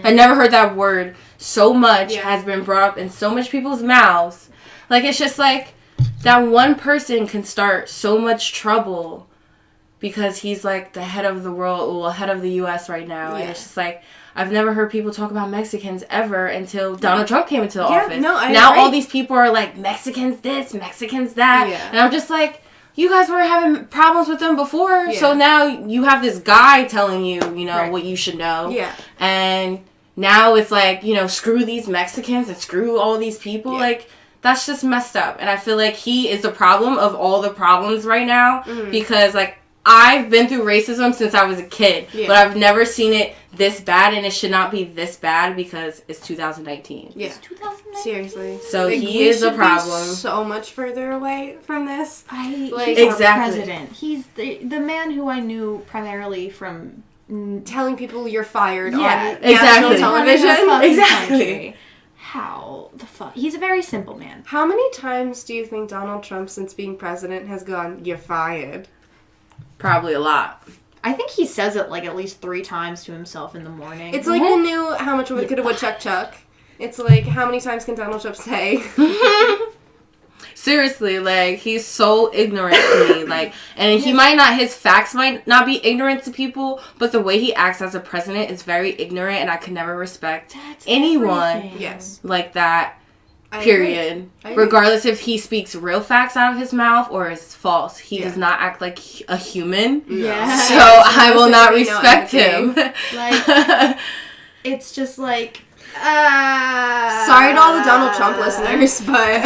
I never heard that word so much has been brought up in so much people's mouths. Like, it's just like that one person can start so much trouble because he's like the head of the world, well, head of the U.S. right now. And it's just like, I've never heard people talk about Mexicans ever until Donald Trump came into the office. No, now all these people are like, Mexicans this, Mexicans that. Yeah. And I'm just like, you guys were having problems with them before, so now you have this guy telling you, what you should know. Yeah. And now it's like, screw these Mexicans and screw all these people. Yeah. Like, that's just messed up. And I feel like he is the problem of all the problems right now because, like, I've been through racism since I was a kid, but I've never seen it this bad, and it should not be this bad because it's 2019. Yeah. It's 2019. Seriously. So like, he is a problem. So much further away from this. He's our president. He's the man who I knew primarily from telling people you're fired on national television. Exactly. How the fuck? He's a very simple man. How many times do you think Donald Trump, since being president, has gone, "You're fired"? Probably a lot. I think he says it like at least 3 times to himself in the morning. It's like the new How Much Could a Woodchuck Chuck. It's like, how many times can Donald Trump say? Seriously, like, he's so ignorant to me. Like, and his facts might not be ignorant to people, but the way he acts as a president is very ignorant, and I could never respect anyone like that. Period. Regardless if he speaks real facts out of his mouth or is false. He does not act like a human. Yeah. So I will not respect him. Like, it's just like... sorry to all the Donald Trump listeners, but...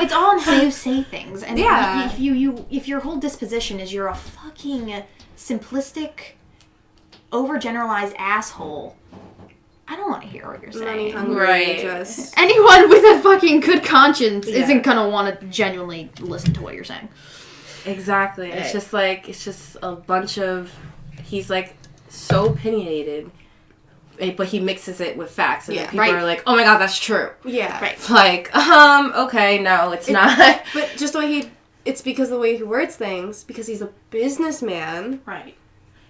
it's all in how you say things. And if your whole disposition is you're a fucking simplistic, overgeneralized asshole... I don't want to hear what you're saying. Money hungry, right. Anyone with a fucking good conscience isn't going to want to genuinely listen to what you're saying. Exactly. It's just like, it's just a bunch of, he's like so opinionated, but he mixes it with facts. And people are like, oh my god, that's true. Yeah. Right. Like, okay, no, it's not. But just the way it's because of the way he words things, because he's a businessman. Right.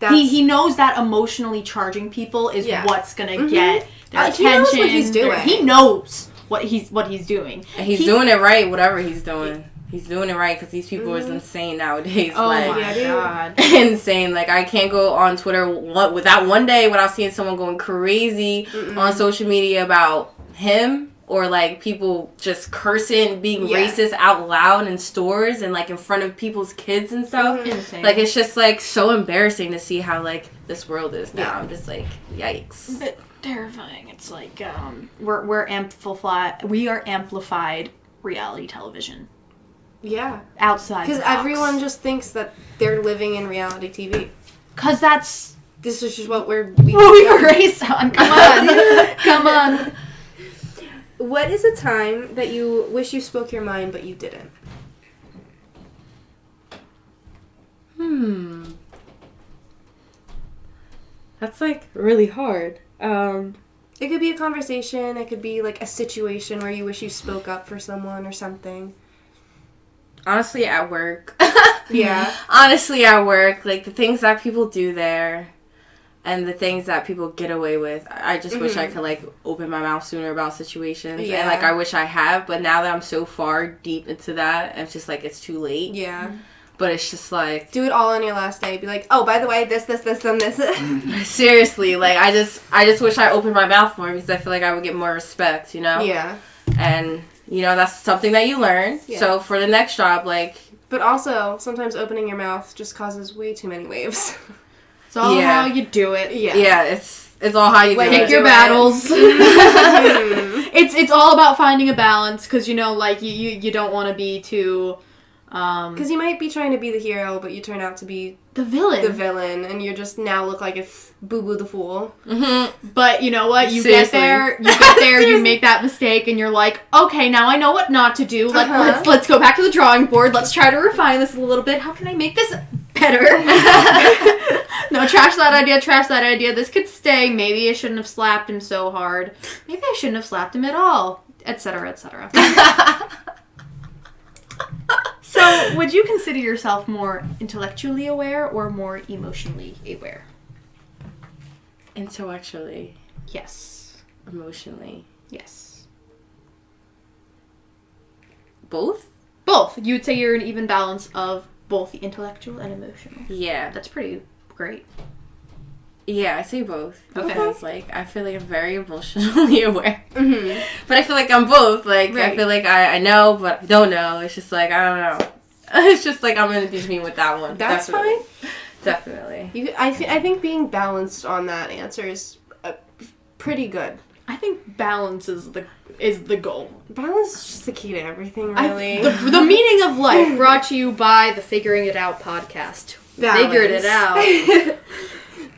He knows that emotionally charging people is what's gonna get their attention. He knows what he's doing. He knows what he's doing. And he's doing it right, whatever he's doing. He's doing it right because these people are insane nowadays. Oh like, my god. Insane. Like, I can't go on Twitter without one day without seeing someone going crazy on social media about him. Or, like, people just cursing, being racist out loud in stores and, like, in front of people's kids and stuff. Insane. Like, it's just, like, so embarrassing to see how, like, this world is now. I'm just like, yikes. A bit terrifying. It's like, we are amplified reality television. Yeah. Outside because everyone just thinks that they're living in reality TV. Because that's... This is just what we were raised on. Come on. Come on. What is a time that you wish you spoke your mind, but you didn't? That's, like, really hard. It could be a conversation. It could be, like, a situation where you wish you spoke up for someone or something. Honestly, at work. Yeah. Honestly, at work. Like, the things that people do there. And the things that people get away with. I just wish I could, like, open my mouth sooner about situations. Yeah. And, like, I wish I have. But now that I'm so far deep into that, it's just, like, it's too late. Yeah. But it's just, like... Do it all on your last day. Be like, oh, by the way, this, and this. Seriously. Like, I just wish I opened my mouth more because I feel like I would get more respect, you know? Yeah. And, that's something that you learn. Yeah. So, for the next job, like... But also, sometimes opening your mouth just causes way too many waves. It's all how you do it. Yeah. Yeah, it's all how you do it. Pick your battles. It's all about finding a balance because, like, you don't want to be too... Because you might be trying to be the hero, but you turn out to be The villain. the villain, and you're just now look like a Boo Boo the Fool. Mm-hmm. But you know what? You Seriously. get there, you make that mistake, and you're like, okay, now I know what not to do. Let's go back to the drawing board. Let's try to refine this a little bit. How can I make this better? No, trash that idea. This could stay. Maybe I shouldn't have slapped him so hard. Maybe I shouldn't have slapped him at all. Etc. Etc. So, would you consider yourself more intellectually aware or more emotionally aware? Intellectually, Yes. emotionally, Yes. both. Both. You would say you're an even balance of both the intellectual and emotional. Yeah, That's pretty great. yeah, I say both. Okay. Because, like, I feel like I'm very emotionally aware. Mm-hmm. But I feel like I'm both. Like, I Right. feel like I know, but I don't know. It's just like, I don't know. It's just like, I'm in between with that one. That's Definitely. fine. Definitely. I think being balanced on that answer is pretty good. I think balance is the goal. Balance is just the key to everything, really. The meaning of life brought to you by the Figuring It Out podcast. Balance. Figured it out.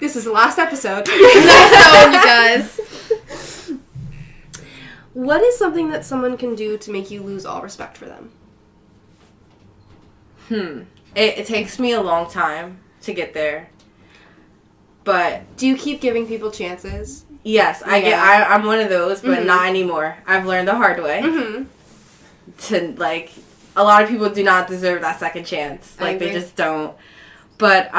This is the last episode. That's how, you guys. What is something that someone can do to make you lose all respect for them? It takes me a long time to get there. But Do you keep giving people chances? yes, I'm one of those, but Mhm. not anymore. I've learned the hard way Mm-hmm. to, like, a lot of people do not deserve that second chance. I Like, they agree. just don't. But,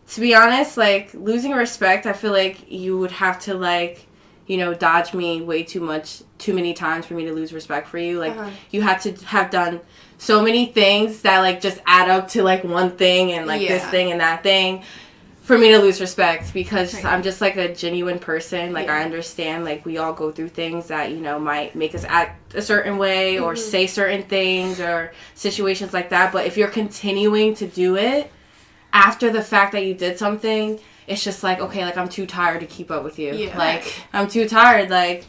to be honest, like, losing respect, I feel like you would have to, like, you know, dodge me way too many times for me to lose respect for you. Like, you had to have done so many things that, like, just add up to, like, one thing and, like, this Yeah. thing and that thing for me to lose respect, because Right. I'm just, like, a genuine person. Like, Yeah. I understand, like, we all go through things that, you know, might make us act a certain way or say certain things or situations like that. But if you're continuing to do it after the fact that you did something, it's just like, okay, like, I'm too tired to keep up with you. Yeah. Like, I'm too tired. Like,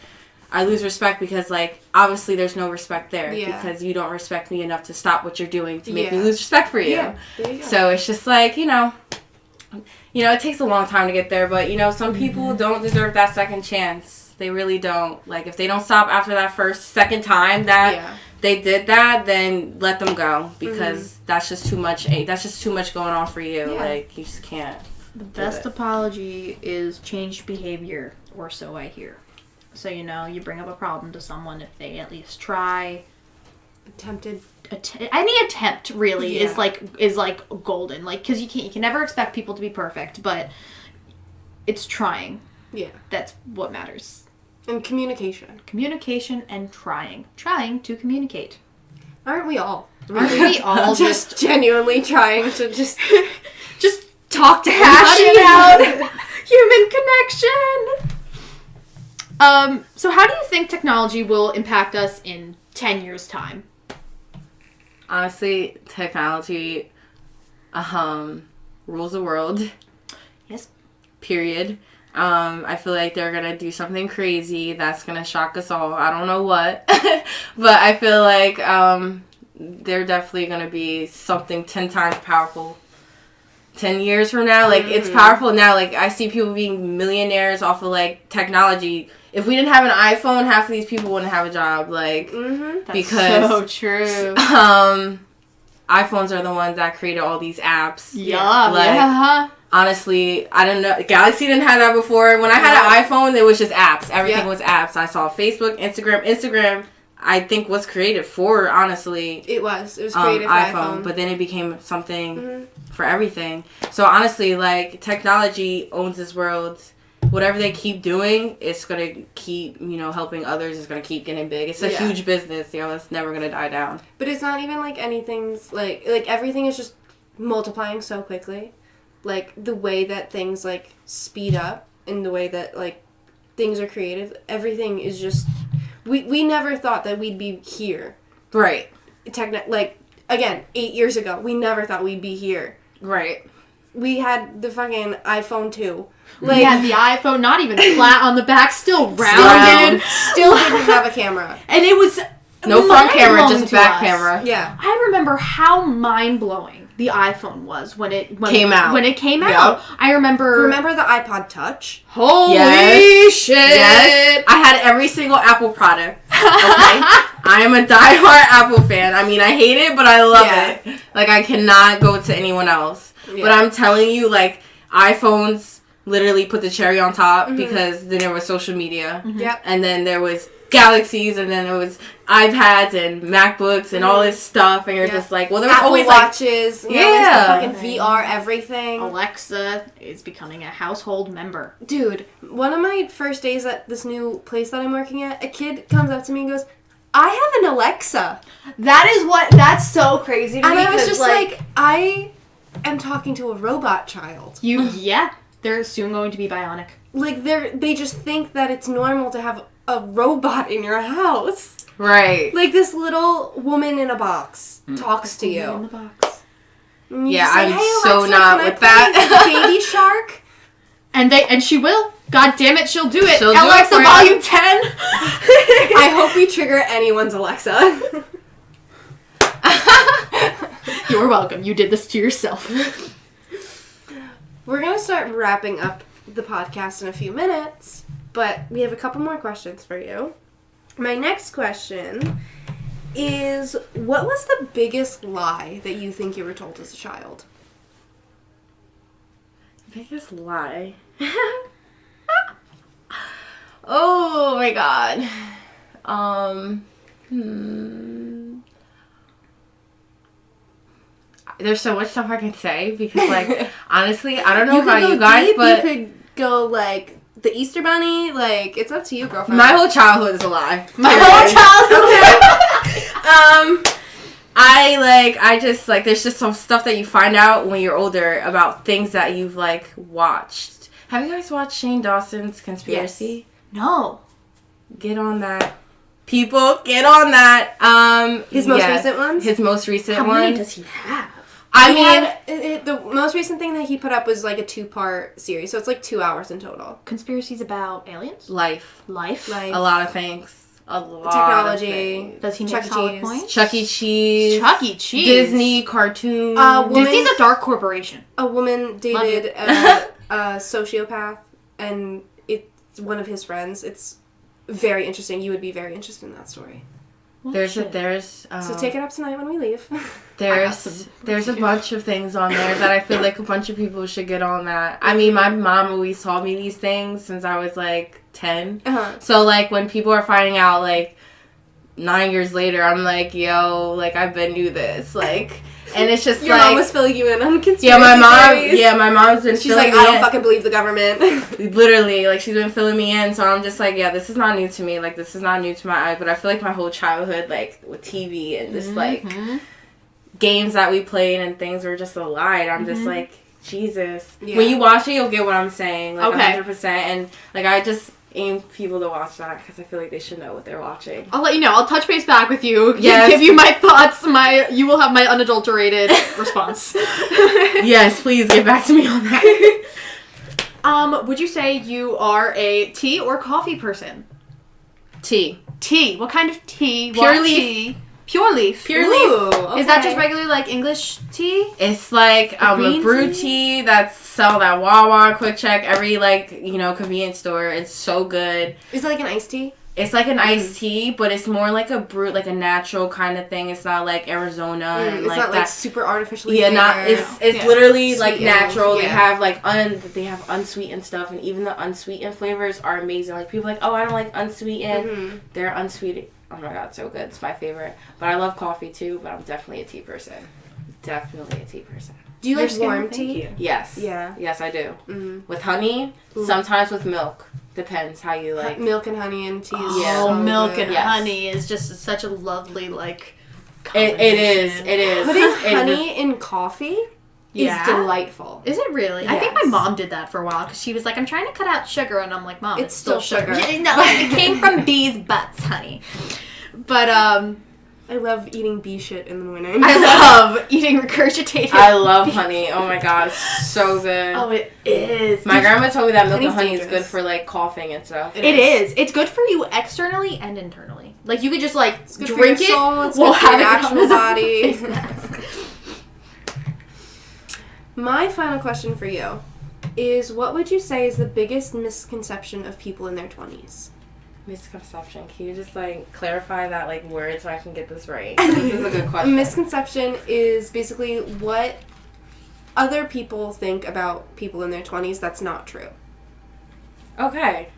I lose respect because, like, obviously there's no respect there. Yeah. Because you don't respect me enough to stop what you're doing to make me Yeah. lose respect for you. Yeah. There you go. So it's just like, you know, it takes a long time to get there, but, you know, some people don't deserve that second chance. They really don't. Like, if they don't stop after that second time that Yeah. they did that, then let them go, because that's just too much. That's just too much going on for you. Yeah. Like, you just can't. The best apology is changed behavior, or so I hear. So, you know, you bring up a problem to someone, if they at least try. Attempted. Any attempt really Yeah. is like golden. Like, because you can never expect people to be perfect, but it's trying. Yeah. That's what matters. And communication. Communication and trying to communicate. Aren't we all? Aren't we all just genuinely trying to just talk to hashing hashing out human connection? So how do you think technology will impact us in 10 years' time? Honestly, technology rules the world. Yes. Period. I feel like they're gonna do something crazy that's gonna shock us all. I don't know what, but I feel like they're definitely gonna be something 10 times powerful 10 years from now. Like, it's powerful now. Like, I see people being millionaires off of, like, technology. If we didn't have an iPhone, half of these people wouldn't have a job. Like, Mm-hmm. because so true. iPhones are the ones that created all these apps. Yeah. Like, yeah. honestly, I don't know. Galaxy didn't have that before. When I had an iPhone, it was just apps. Everything was apps. I saw Facebook, Instagram, I think was created for, honestly, It was created for iPhone. but then it became something for everything. So honestly, like, technology owns this world. Whatever they keep doing, it's gonna keep, helping others. It's gonna keep getting big. It's a huge business. It's never gonna die down. But it's not even like anything's like everything is just multiplying so quickly. Like, the way that things like speed up and the way that like things are created, everything is just we never thought that we'd be here. Right. Like, again, 8 years ago, we never thought we'd be here. Right. We had the fucking iPhone 2. We had the iPhone, not even flat on the back, still rounded. Round. Still didn't have a camera. And it was No front camera, mind-blowing just to back us. camera. Yeah. I remember how mind-blowing the iPhone was when it Came out. When it came Yep. out, I remember. Remember the iPod Touch? Holy Yes. shit! Yes. I had every single Apple product. Okay. I am a diehard Apple fan. I mean, I hate it, but I love it. Like, I cannot go to anyone else. Yeah. But I'm telling you, like, iPhones literally put the cherry on top because then there was social media. Yep. And then there was Galaxies, and then there was iPads and MacBooks and all this stuff. And you're just like, well, there was Apple always Watches. like, You know, there's yeah. the fucking VR everything. Alexa is becoming a household member. Dude, one of my first days at this new place that I'm working at, a kid comes up to me and goes, I have an Alexa. That's so crazy to And me. I was 'cause, just like, I am talking to a robot child. they're soon going to be bionic. Like, they just think that it's normal to have a robot in your house. right. Like, this little woman in a box talks to In you. the box. And you Yeah, just say, I'm "Hey, so Alexa, not can I with play that." Baby Shark. And she will. God damn it, she'll do it. She'll do it Alexa for you. Volume 10. I hope we trigger anyone's Alexa. You're welcome. You did this to yourself. We're going to start wrapping up the podcast in a few minutes, but we have a couple more questions for you. My next question is, what was the biggest lie that you think you were told as a child? Biggest lie. Oh my god. There's so much stuff I can say because, like, honestly, I don't know about you guys, but you could go, like, the Easter Bunny. Like, it's up to you, girlfriend. my whole childhood is a lie. My whole childhood. I just, like, there's just some stuff that you find out when you're older about things that you've, like, watched. Have you guys watched Shane Dawson's Conspiracy? No. Get on that. People, get on that. His most recent ones? His most recent How ones. many does he have? I mean, the most recent thing that he put up was, like, a 2-part series, so it's, like, 2 hours in total. Conspiracies about aliens? life. Life? Like, A lot of things. A lot technology. of things. Does he make Chuck E. solid Cheese. points? Chuck E. Cheese. Chuck E. Cheese. Disney, cartoons. Woman- Disney's a dark corporation. A woman Love dated you. a sociopath, and it's one of his friends. It's very interesting. You would be very interested in that story. There's So take it up tonight when we leave. There's a bunch of things on there that I feel like a bunch of people should get on that. I mean, my mom always taught me these things since I was like 10. Uh-huh. So like when people are finding out like 9 years later, I'm like, yo, like I've been knew this, like, and it's just Your like mom was filling you in on conspiracy yeah, my mom, theories. yeah, my mom's been. She's like, filling I me don't in. fucking believe the government. Literally, like, she's been filling me in, so I'm just like, yeah, this is not new to me, like, this is not new to my eye, but I feel like my whole childhood, like, with TV and just, like, games that we played and things were just a lie, and I'm just like, Jesus. Yeah. When you watch it, you'll get what I'm saying, like, Okay. 100%, and, like, I just aim people to watch that, because I feel like they should know what they're watching. I'll let you know. I'll touch base back with you. Yes. Give you my thoughts. You will have my unadulterated response. Yes, please get back to me on that. Would you say you are a tea or coffee person? Tea. Tea. What kind of tea? Pure What leaf. tea? Pure leaf. Pure leaf. Ooh, Is that okay. just regular, like, English tea? It's like a green brew tea? tea that's sold at Wawa, Quick Check, every like, you know, convenience store. It's so good. Is it like an iced tea? It's like an iced tea, but it's more like a brew, like a natural kind of thing. It's not like Arizona and It's like not that. like super artificially Yeah, not flavored. it's Yeah. literally like Sweetened, natural. They yeah. have like they have unsweetened stuff, and even the unsweetened flavors are amazing. Like people are like, oh, I don't like unsweetened. Mhm. They're unsweetened. Oh my god, so good. It's my favorite. But I love coffee too. But I'm definitely a tea person. Definitely a tea person. Do you Your like skin, warm thank tea? you. Yes. Yeah. Yes, I do. Mm-hmm. With honey, sometimes with milk. Depends how you like. Milk and honey and tea. Is Yeah. Oh, so milk good. and Yes. honey is just such a lovely, like, It is. combination. It is. Putting It- honey in coffee Yeah. is delightful. Is it really? I think my Yes. mom did that for a while because she was like, I'm trying to cut out sugar. And I'm like, Mom, It's still sugar. Yeah, no, it came from bees' butts, honey. But I love eating bee shit in the morning. I love eating regurgitated. I love honey. Oh my god, it's so good. Oh, it is. My grandma told me that milk and Honey's honey is dangerous. good for like coughing and stuff. It is. It's good for you externally and internally. Like you could just like It's good for drink your it soul, it's while good for your having it on actual as a body. face mask. My final question for you is, what would you say is the biggest misconception of people in their 20s? Misconception. Can you just, like, clarify that, like, word so I can get this right? This is a good question. A misconception is basically what other people think about people in their 20s that's not true. Okay.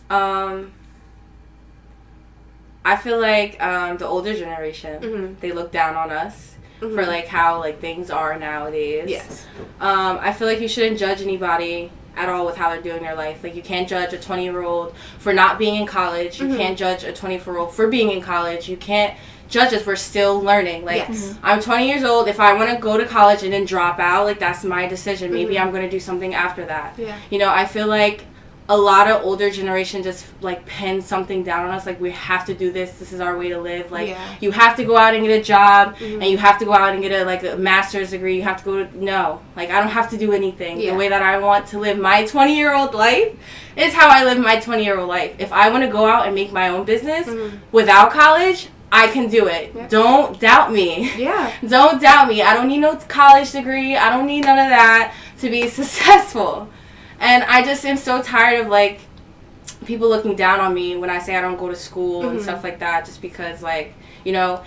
I feel like the older generation, they look down on us for, like, how, like, things are nowadays. Yes. I feel like you shouldn't judge anybody at all with how they're doing their life. Like, you can't judge a 20-year-old for not being in college. You can't judge a 24-year-old for being in college. You can't judge us. We're still learning. Like, I'm 20 years old. If I want to go to college and then drop out, like, that's my decision. Maybe I'm going to do something after that. Yeah. You know, I feel like a lot of older generation just, like, pin something down on us. Like, we have to do this. This is our way to live. Like, you have to go out and get a job, and you have to go out and get a master's degree. You have to go to... No. Like, I don't have to do anything. The way that I want to live my 20-year-old life is how I live my 20-year-old life. If I want to go out and make my own business without college, I can do it. Yep. Don't doubt me. Yeah. Don't doubt me. I don't need no college degree. I don't need none of that to be successful. And I just am so tired of, like, people looking down on me when I say I don't go to school and stuff like that, just because, like, you know,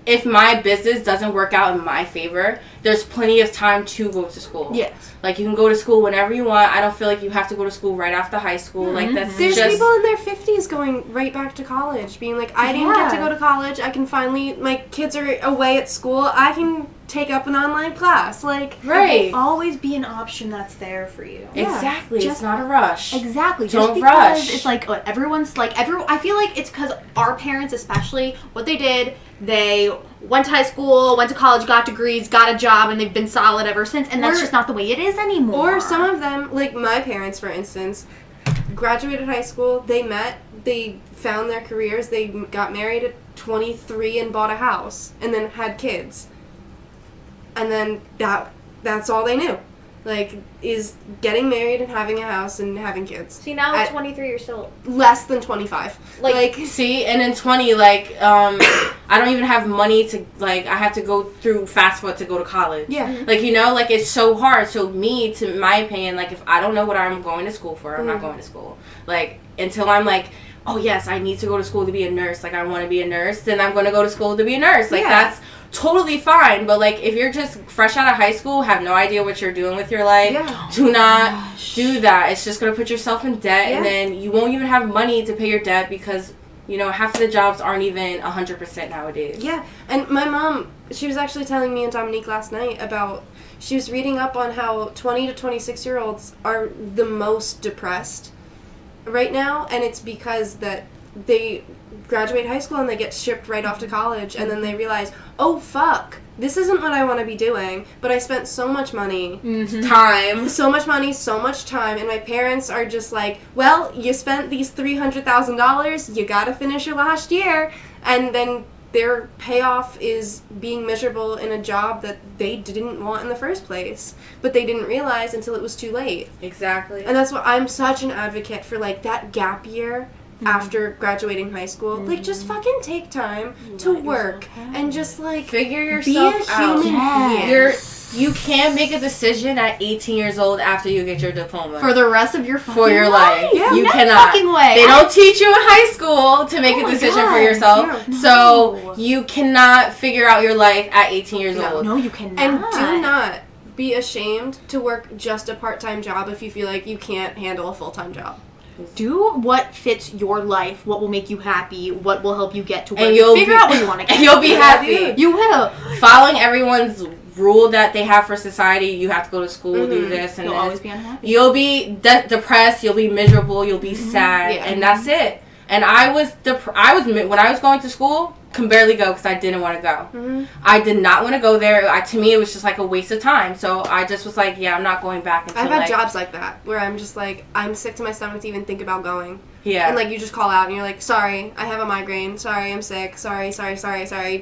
if my business doesn't work out in my favor, there's plenty of time to go to school. Yes. Like, you can go to school whenever you want. I don't feel like you have to go to school right after high school. Like, that's There's just... people in their 50s going right back to college, being like, I didn't get to go to college. I can finally... My kids are away at school. I can take up an online class. Like... Right. There'll always be an option that's there for you. Yeah. Exactly. Just- it's not a rush. Exactly. Don't Just because rush. it's like everyone's like I feel like it's because our parents, especially, what they did, they went to high school, went to college, got degrees, got a job, and they've been solid ever since. And that's just not the way it is anymore. Or some of them, like my parents, for instance, graduated high school, they met, they found their careers, they got married at 23 and bought a house, and then had kids. And then that's all they knew. Like, is getting married and having a house and having kids. See, now at 23, you're still less than 25. Like see, and then 20, like, I don't even have money to, like, I have to go through FAFSA to go to college. Yeah. Like, you know, like, it's so hard. So me, to my opinion, like, if I don't know what I'm going to school for, I'm not going to school. Like, until I'm like, oh, yes, I need to go to school to be a nurse. Like, I want to be a nurse. Then I'm going to go to school to be a nurse. Like, that's totally fine. But, like, if you're just fresh out of high school, have no idea what you're doing with your life, do not do that. It's just going to put yourself in debt. And then you won't even have money to pay your debt because, you know, half of the jobs aren't even 100% nowadays. Yeah. And my mom, she was actually telling me and Dominique last night about... She was reading up on how 20 to 26-year-olds are the most depressed right now, and it's because that they graduate high school and they get shipped right off to college, and then they realize, oh fuck, this isn't what I want to be doing, but I spent so much money, so much time, and my parents are just like, well, you spent these $300,000, you gotta finish your last year, and then their payoff is being miserable in a job that they didn't want in the first place, but they didn't realize until it was too late. Exactly. And that's what I'm such an advocate for, like, that gap year after graduating high school. Like, just fucking take time to work and just, like, figure yourself out. Be a human being. You can't make a decision at 18 years old after you get your diploma. For the rest of your fucking for your life. Yeah. You No cannot. fucking way. They don't teach you in high school to make a decision for yourself. Yeah. So you cannot figure out your life at 18 years old. No, you cannot. And do not be ashamed to work just a part-time job if you feel like you can't handle a full-time job. Do what fits your life, what will make you happy, what will help you get to where And you you'll figure out what you want to get. And you'll be happy. You will. Following everyone's rule that they have for society, you have to go to school, do this and You'll this. always be unhappy. You'll be depressed, you'll be miserable, you'll be sad, and that's it. And I was when I was going to school, can barely go because I didn't want to go. I did not want to go there. To me, it was just like a waste of time. So I just was like, yeah, I'm not going back. Until, I've had jobs like that where I'm just like, I'm sick to my stomach to even think about going. Yeah. And, like, you just call out and you're like, sorry, I have a migraine. Sorry, I'm sick. Sorry.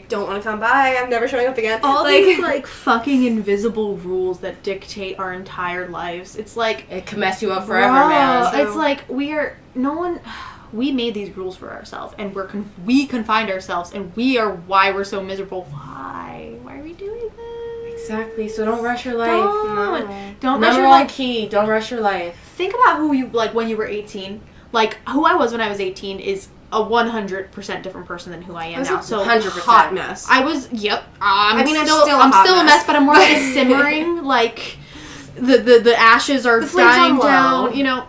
Don't want to come by. I'm never showing up again. All these, like, fucking invisible rules that dictate our entire lives. It's like... It can mess you up forever, man. It's like, we made these rules for ourselves, and we confined ourselves, and we are why we're so miserable. Why are we doing this? Exactly. So don't rush your life. Don't rush Number your one life. key, don't rush your life. Think about who you, like, when you were 18. Like, who I was when I was 18 is a 100% different person than who I am now. So 100%. Hot mess. I was, yep. I'm still I'm a still hot a mess, mess. but I'm more like a simmering, like, the ashes are The flame's dying on low. down, you know.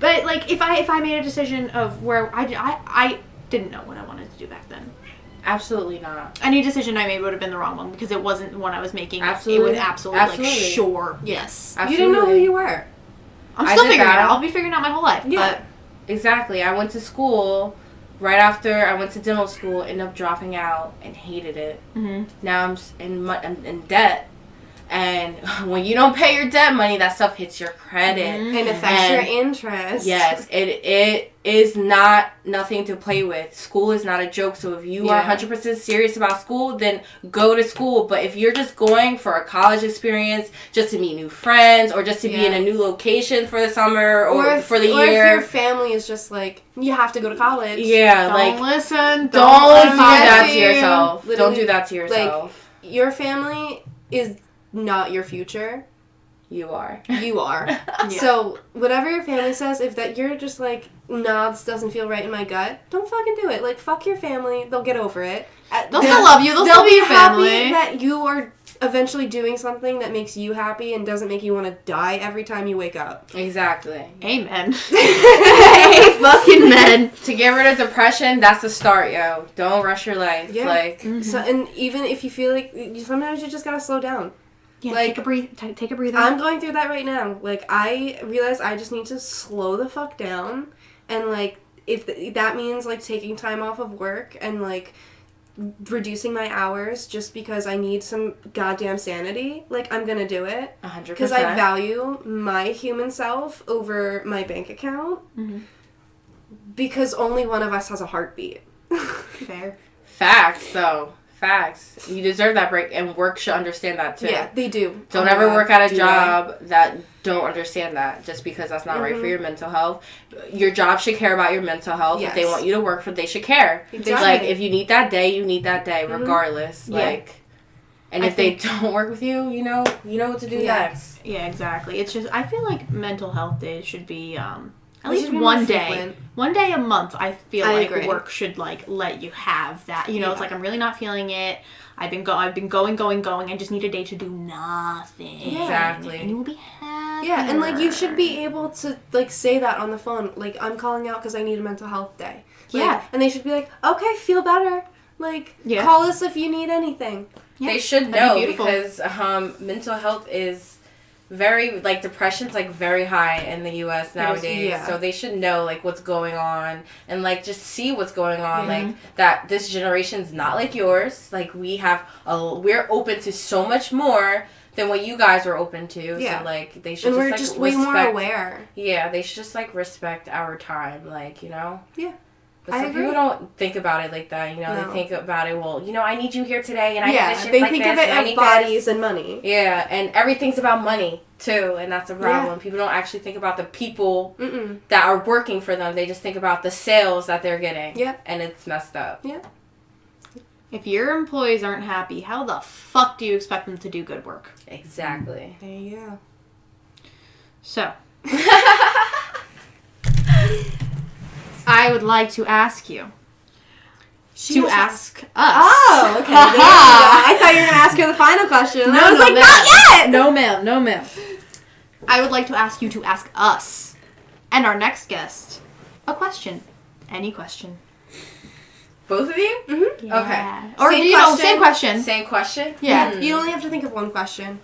But, like, if I made a decision of where I didn't know what I wanted to do back then. Absolutely not. Any decision I made would have been the wrong one because it wasn't one I was making. Absolutely. It was absolutely. Like, sure. Yes. Absolutely. You didn't know who you were. I'm I still did figuring it that. out. I'll be figuring out my whole life. Yeah. Exactly. I went to school right after I went to dental school, ended up dropping out and hated it. Mm-hmm. Now I'm in debt. And when you don't pay your debt money, that stuff hits your credit. Mm-hmm. And affects your interest. Yes, it is not nothing to play with. School is not a joke. So if you are 100% serious about school, then go to school. But if you're just going for a college experience, just to meet new friends, or just to be in a new location for the summer or for the Or year, if your family is just like, you have to go to college. yeah, Don't like listen. don't do listen. that to yourself. Literally, Don't do that to yourself. Like, your family is not your future. You are. You are. Yeah. So whatever your family says, if that you're just like, nah, this doesn't feel right in my gut, don't fucking do it. Like, fuck your family. They'll get over it. They'll still love you. They'll still be your happy family. that you are eventually doing something that makes you happy and doesn't make you want to die every time you wake up. Exactly. Amen. Hey, fucking men. To get rid of depression, that's the start, yo. Don't rush your life. Yeah. Like, So, and even if you feel like, sometimes you just gotta slow down. Yeah, Like, take a breathe. Take a breather. I'm going through that right now. Like, I realize I just need to slow the fuck down. And, like, if that means, like, taking time off of work and, like, reducing my hours just because I need some goddamn sanity, like, I'm gonna do it. 100%. Because I value my human self over my bank account. Mm-hmm. Because only one of us has a heartbeat. Fair. Facts, though. Facts. You deserve that break, and work should understand that, too. Yeah, they do. Don't Oh my ever God, work at a do job that don't understand that just because that's not right for your mental health. Your job should care about your mental health. Yes. If they want you to work for, they should care. Exactly. Like, if you need that day, you need that day, regardless. Yeah. Like, and I if they don't work with you, you know what to do next. Yeah, exactly. It's just, I feel like mental health days should be, at They least should be one more day. frequent. One day a month, I feel I like agree. work should, like, let you have that. You know, it's Yeah. like, I'm really not feeling it. I've been going. I just need a day to do nothing. Yeah. Exactly. And you will be happy. Yeah, and, like, you should be able to, like, say that on the phone. Like, I'm calling out because I need a mental health day. Like, Yeah. And they should be like, okay, feel better. Like, Yeah. call us if you need anything. Yeah, They should that'd be know beautiful. because mental health is very, like, depression's, like, very high in the U.S. nowadays. yeah. So they should know, like, what's going on and, like, just see what's going on. Like, that this generation's not like yours. Like, we're open to so much more than what you guys were open to. Yeah. So, like, they should And just, we're like, just way more respect- aware. Yeah, they should just, like, respect our time. Like, you know? Yeah. But I some agree. people don't think about it like that, you know. No. They think about it, well, you know, I need you here today, and I Yeah, need this shit they like think this, of it and I as need bodies this. and money. Yeah, and everything's about money, too, and that's a problem. People don't actually think about the people Mm-mm. that are working for them. They just think about the sales that they're getting. Yeah. And it's messed up. Yeah. If your employees aren't happy, how the fuck do you expect them to do good work? Exactly. There you go. So, I would like to ask you to ask us. Oh, okay. There you go. I thought you were going to ask her the final question. And I was like, ma'am. not yet! No, ma'am. No, ma'am. I would like to ask you to ask us and our next guest a question. Any question. Both of you? Mm-hmm. Yeah. Or, Same you know, question. same question. Same question? Yeah. You only have to think of one question.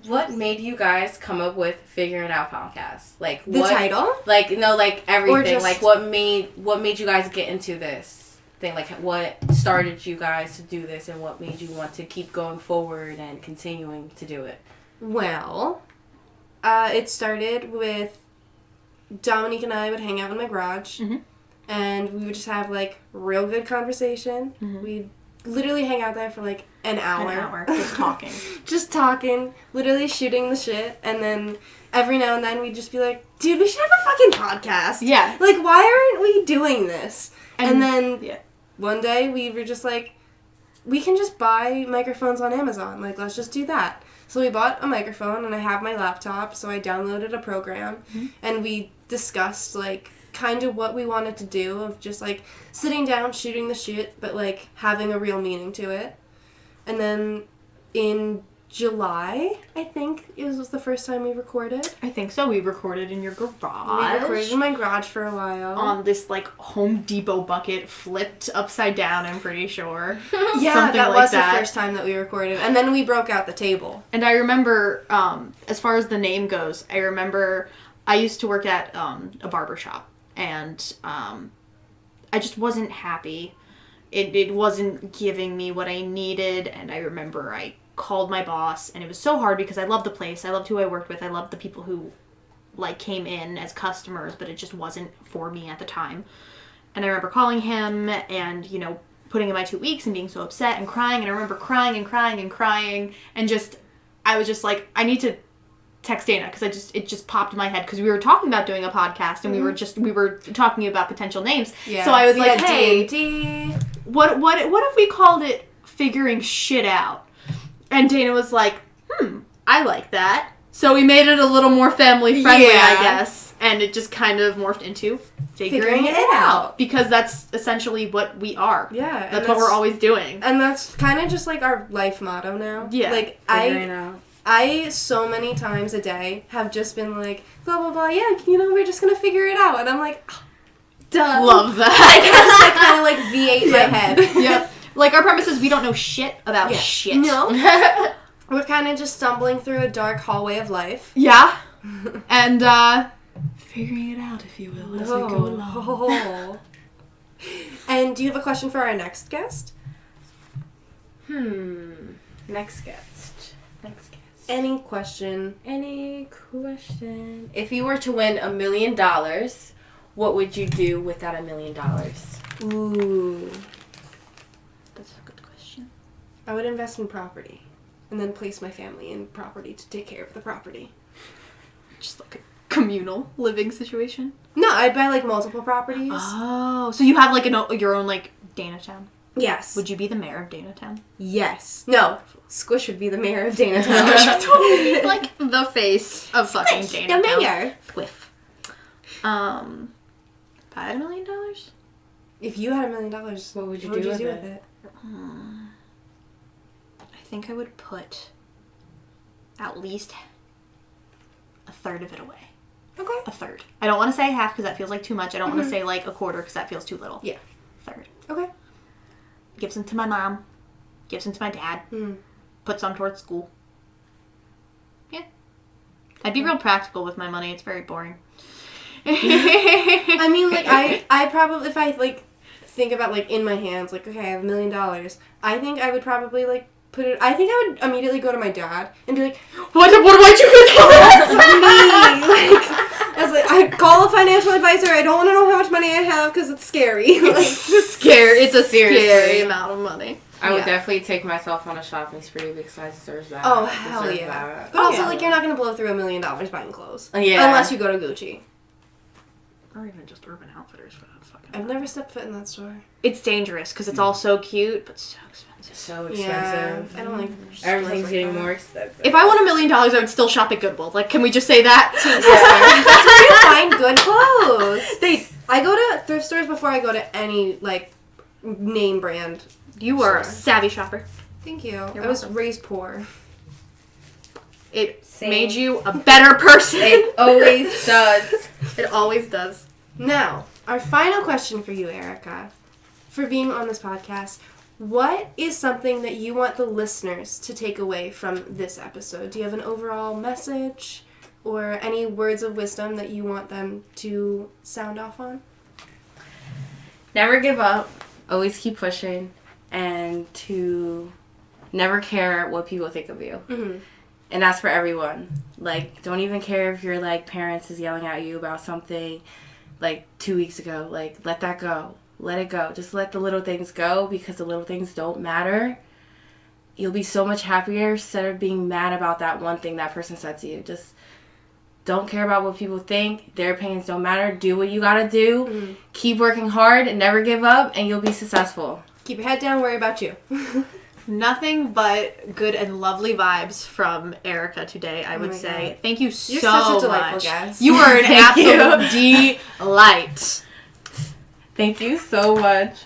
What made you guys come up with Figuring Out Podcast? Like, The what, title? Like, no, like, everything. just- Like, what made you guys get into this thing? Like, what started you guys to do this, and what made you want to keep going forward and continuing to do it? Well, it started with Dominique and I would hang out in my garage, and we would just have, like, real good conversation. We'd literally hang out there for, like, an hour. Just talking. Just talking, literally shooting the shit, and then every now and then we'd just be like, dude, we should have a fucking podcast. Yeah. Like, why aren't we doing this? And then yeah. one day we were just like, we can just buy microphones on Amazon. Like, let's just do that. So we bought a microphone, and I have my laptop, so I downloaded a program, and we discussed, like, kind of what we wanted to do, of just, like, sitting down, shooting the shit, but, like, having a real meaning to it. And then in July, I think, it was the first time we recorded. I think so. We recorded in your garage. We recorded in my garage for a while. On this, like, Home Depot bucket flipped upside down, I'm pretty sure. Yeah, Something that like was that. the first time that we recorded. And then we broke out the table. And I remember, as far as the name goes, I remember I used to work at a barber shop. And I just wasn't happy. It wasn't giving me what I needed. And I remember I called my boss, and it was so hard because I loved the place. I loved who I worked with. I loved the people who, like, came in as customers, but it just wasn't for me at the time. And I remember calling him and, you know, putting in my 2 weeks and being so upset and crying. And I remember crying and crying and crying. And just, I was just like, I need to text Dana, because it just popped in my head, because we were talking about doing a podcast, and we were talking about potential names. Yeah. So I was We like, had hey, D&D. what if we called it Figuring Shit Out? And Dana was like, I like that. So we made it a little more family friendly, Yeah. I guess. And it just kind of morphed into Figuring it It out. Out. Because that's essentially what we are. Yeah. That's what we're always doing. And that's kind of just, like, our life motto now. Yeah. Like, Figuring it out. I so many times a day have just been like, blah, blah, blah, yeah, you know, we're just gonna figure it out. And I'm like, duh. Love that. I just, like, kind of, like, V8 my head. Yep. Like, our premise is we don't know shit about shit. No. We're kind of just stumbling through a dark hallway of life. Yeah. And, figuring it out, if you will, as we go along. Oh. And do you have a question for our next guest? Next guest. Any question? Any question? If you were to win $1 million, what would you do with that $1 million? Ooh. That's a good question. I would invest in property. And then place my family in property to take care of the property. Just like a communal living situation. No, I'd buy, like, multiple properties. Oh, so you have, like, your own, like, Danatown. Yes. Would you be the mayor of Danatown? Yes. No. Squish would be the mayor of Danatown. Totally like the face of fucking Squish, Danatown. the mayor. Squiff. $5 million? If you had $1 million, What would you do with it? I think I would put at least a third of it away. Okay. A third. I don't want to say half because that feels like too much. I don't want to say like a quarter because that feels too little. Yeah. Third. Okay. Give some to my mom. Give some to my dad. Put some towards school. Yeah. I'd be real practical with my money. It's very boring. I mean, like, I probably, if I, like, think about, like, in my hands, like, okay, I have $1 million, I think I would probably, like, put it, I think I would immediately go to my dad and be like, What do I do with that's me! Like, I was like, I call a financial advisor, I don't want to know how much money I have because it's scary. Like, scary. It's a scary Seriously. amount of money. I would Yeah. definitely take myself on a shopping spree because I deserve that. oh, I hell deserve yeah. that. But also, Yeah. like, you're not going to blow through $1 million buying clothes. Yeah. Unless you go to Gucci. Or even just Urban Outfitters for that fucking. I've never stepped foot in that store. It's dangerous because it's all so cute, but so expensive. So Yeah, expensive. I don't like Everything's stores getting like more that. expensive. If I won $1 million, I would still shop at Goodwill. Like, can we just say that? That's where you find good clothes. I go to thrift stores before I go to any, like, name brand. You are a Sure. savvy shopper. Thank you. You're I was welcome. raised poor. It Same. made you a better person. It always does. It always does. Now, our final question for you, Erica, for being on this podcast. What is something that you want the listeners to take away from this episode? Do you have an overall message or any words of wisdom that you want them to sound off on? Never give up. Always keep pushing. And to never care what people think of you. Mm-hmm. And that's for everyone. Like, don't even care if your, like, parents is yelling at you about something, like, 2 weeks ago. Like, let that go. Let it go. Just let the little things go because the little things don't matter. You'll be so much happier instead of being mad about that one thing that person said to you. Just don't care about what people think. Their opinions don't matter. Do what you gotta do. Mm-hmm. Keep working hard and never give up, and you'll be successful. Keep your head down, worry about you. Nothing but good and lovely vibes from Erica today, I would say. God. Thank you You're so such a delightful much. guest. You were an Thank absolute delight. Thank you so much.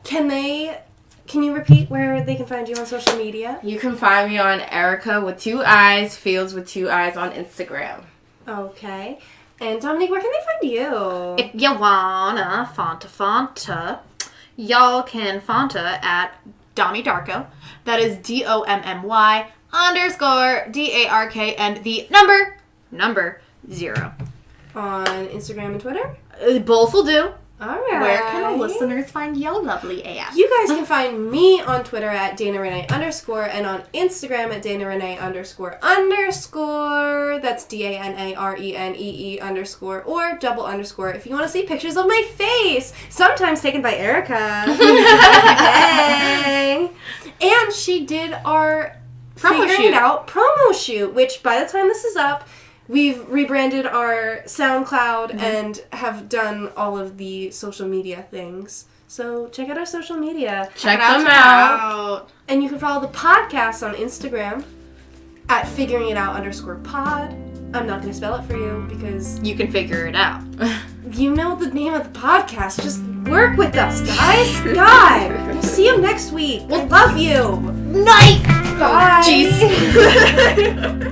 Can you repeat where they can find you on social media? You can find me on Erica with 2 eyes, Fields with 2 eyes on Instagram. Okay. And Dominique, where can they find you? If you wanna Fanta, y'all can Fanta at Domi Darko. That is DOMMY_DARK and the number 0. On Instagram and Twitter? Both will do. Alright. Where can the listeners find your lovely ass? You guys can find me on Twitter at DanaRenee_ and on Instagram at DanaRenee__. That's DANARENEE_ or __ if you want to see pictures of my face. Sometimes taken by Erica. Hey. And she did our Promo Figuring shoot. It Out promo shoot, which by the time this is up, we've rebranded our SoundCloud and have done all of the social media things. So check out our social media. Check them out. And you can follow the podcast on Instagram at _pod. I'm not going to spell it for you because You can figure it out. you know the name of the podcast. Just work with us, guys. God. We'll see you next week. We love you. Night! Bye. Jeez.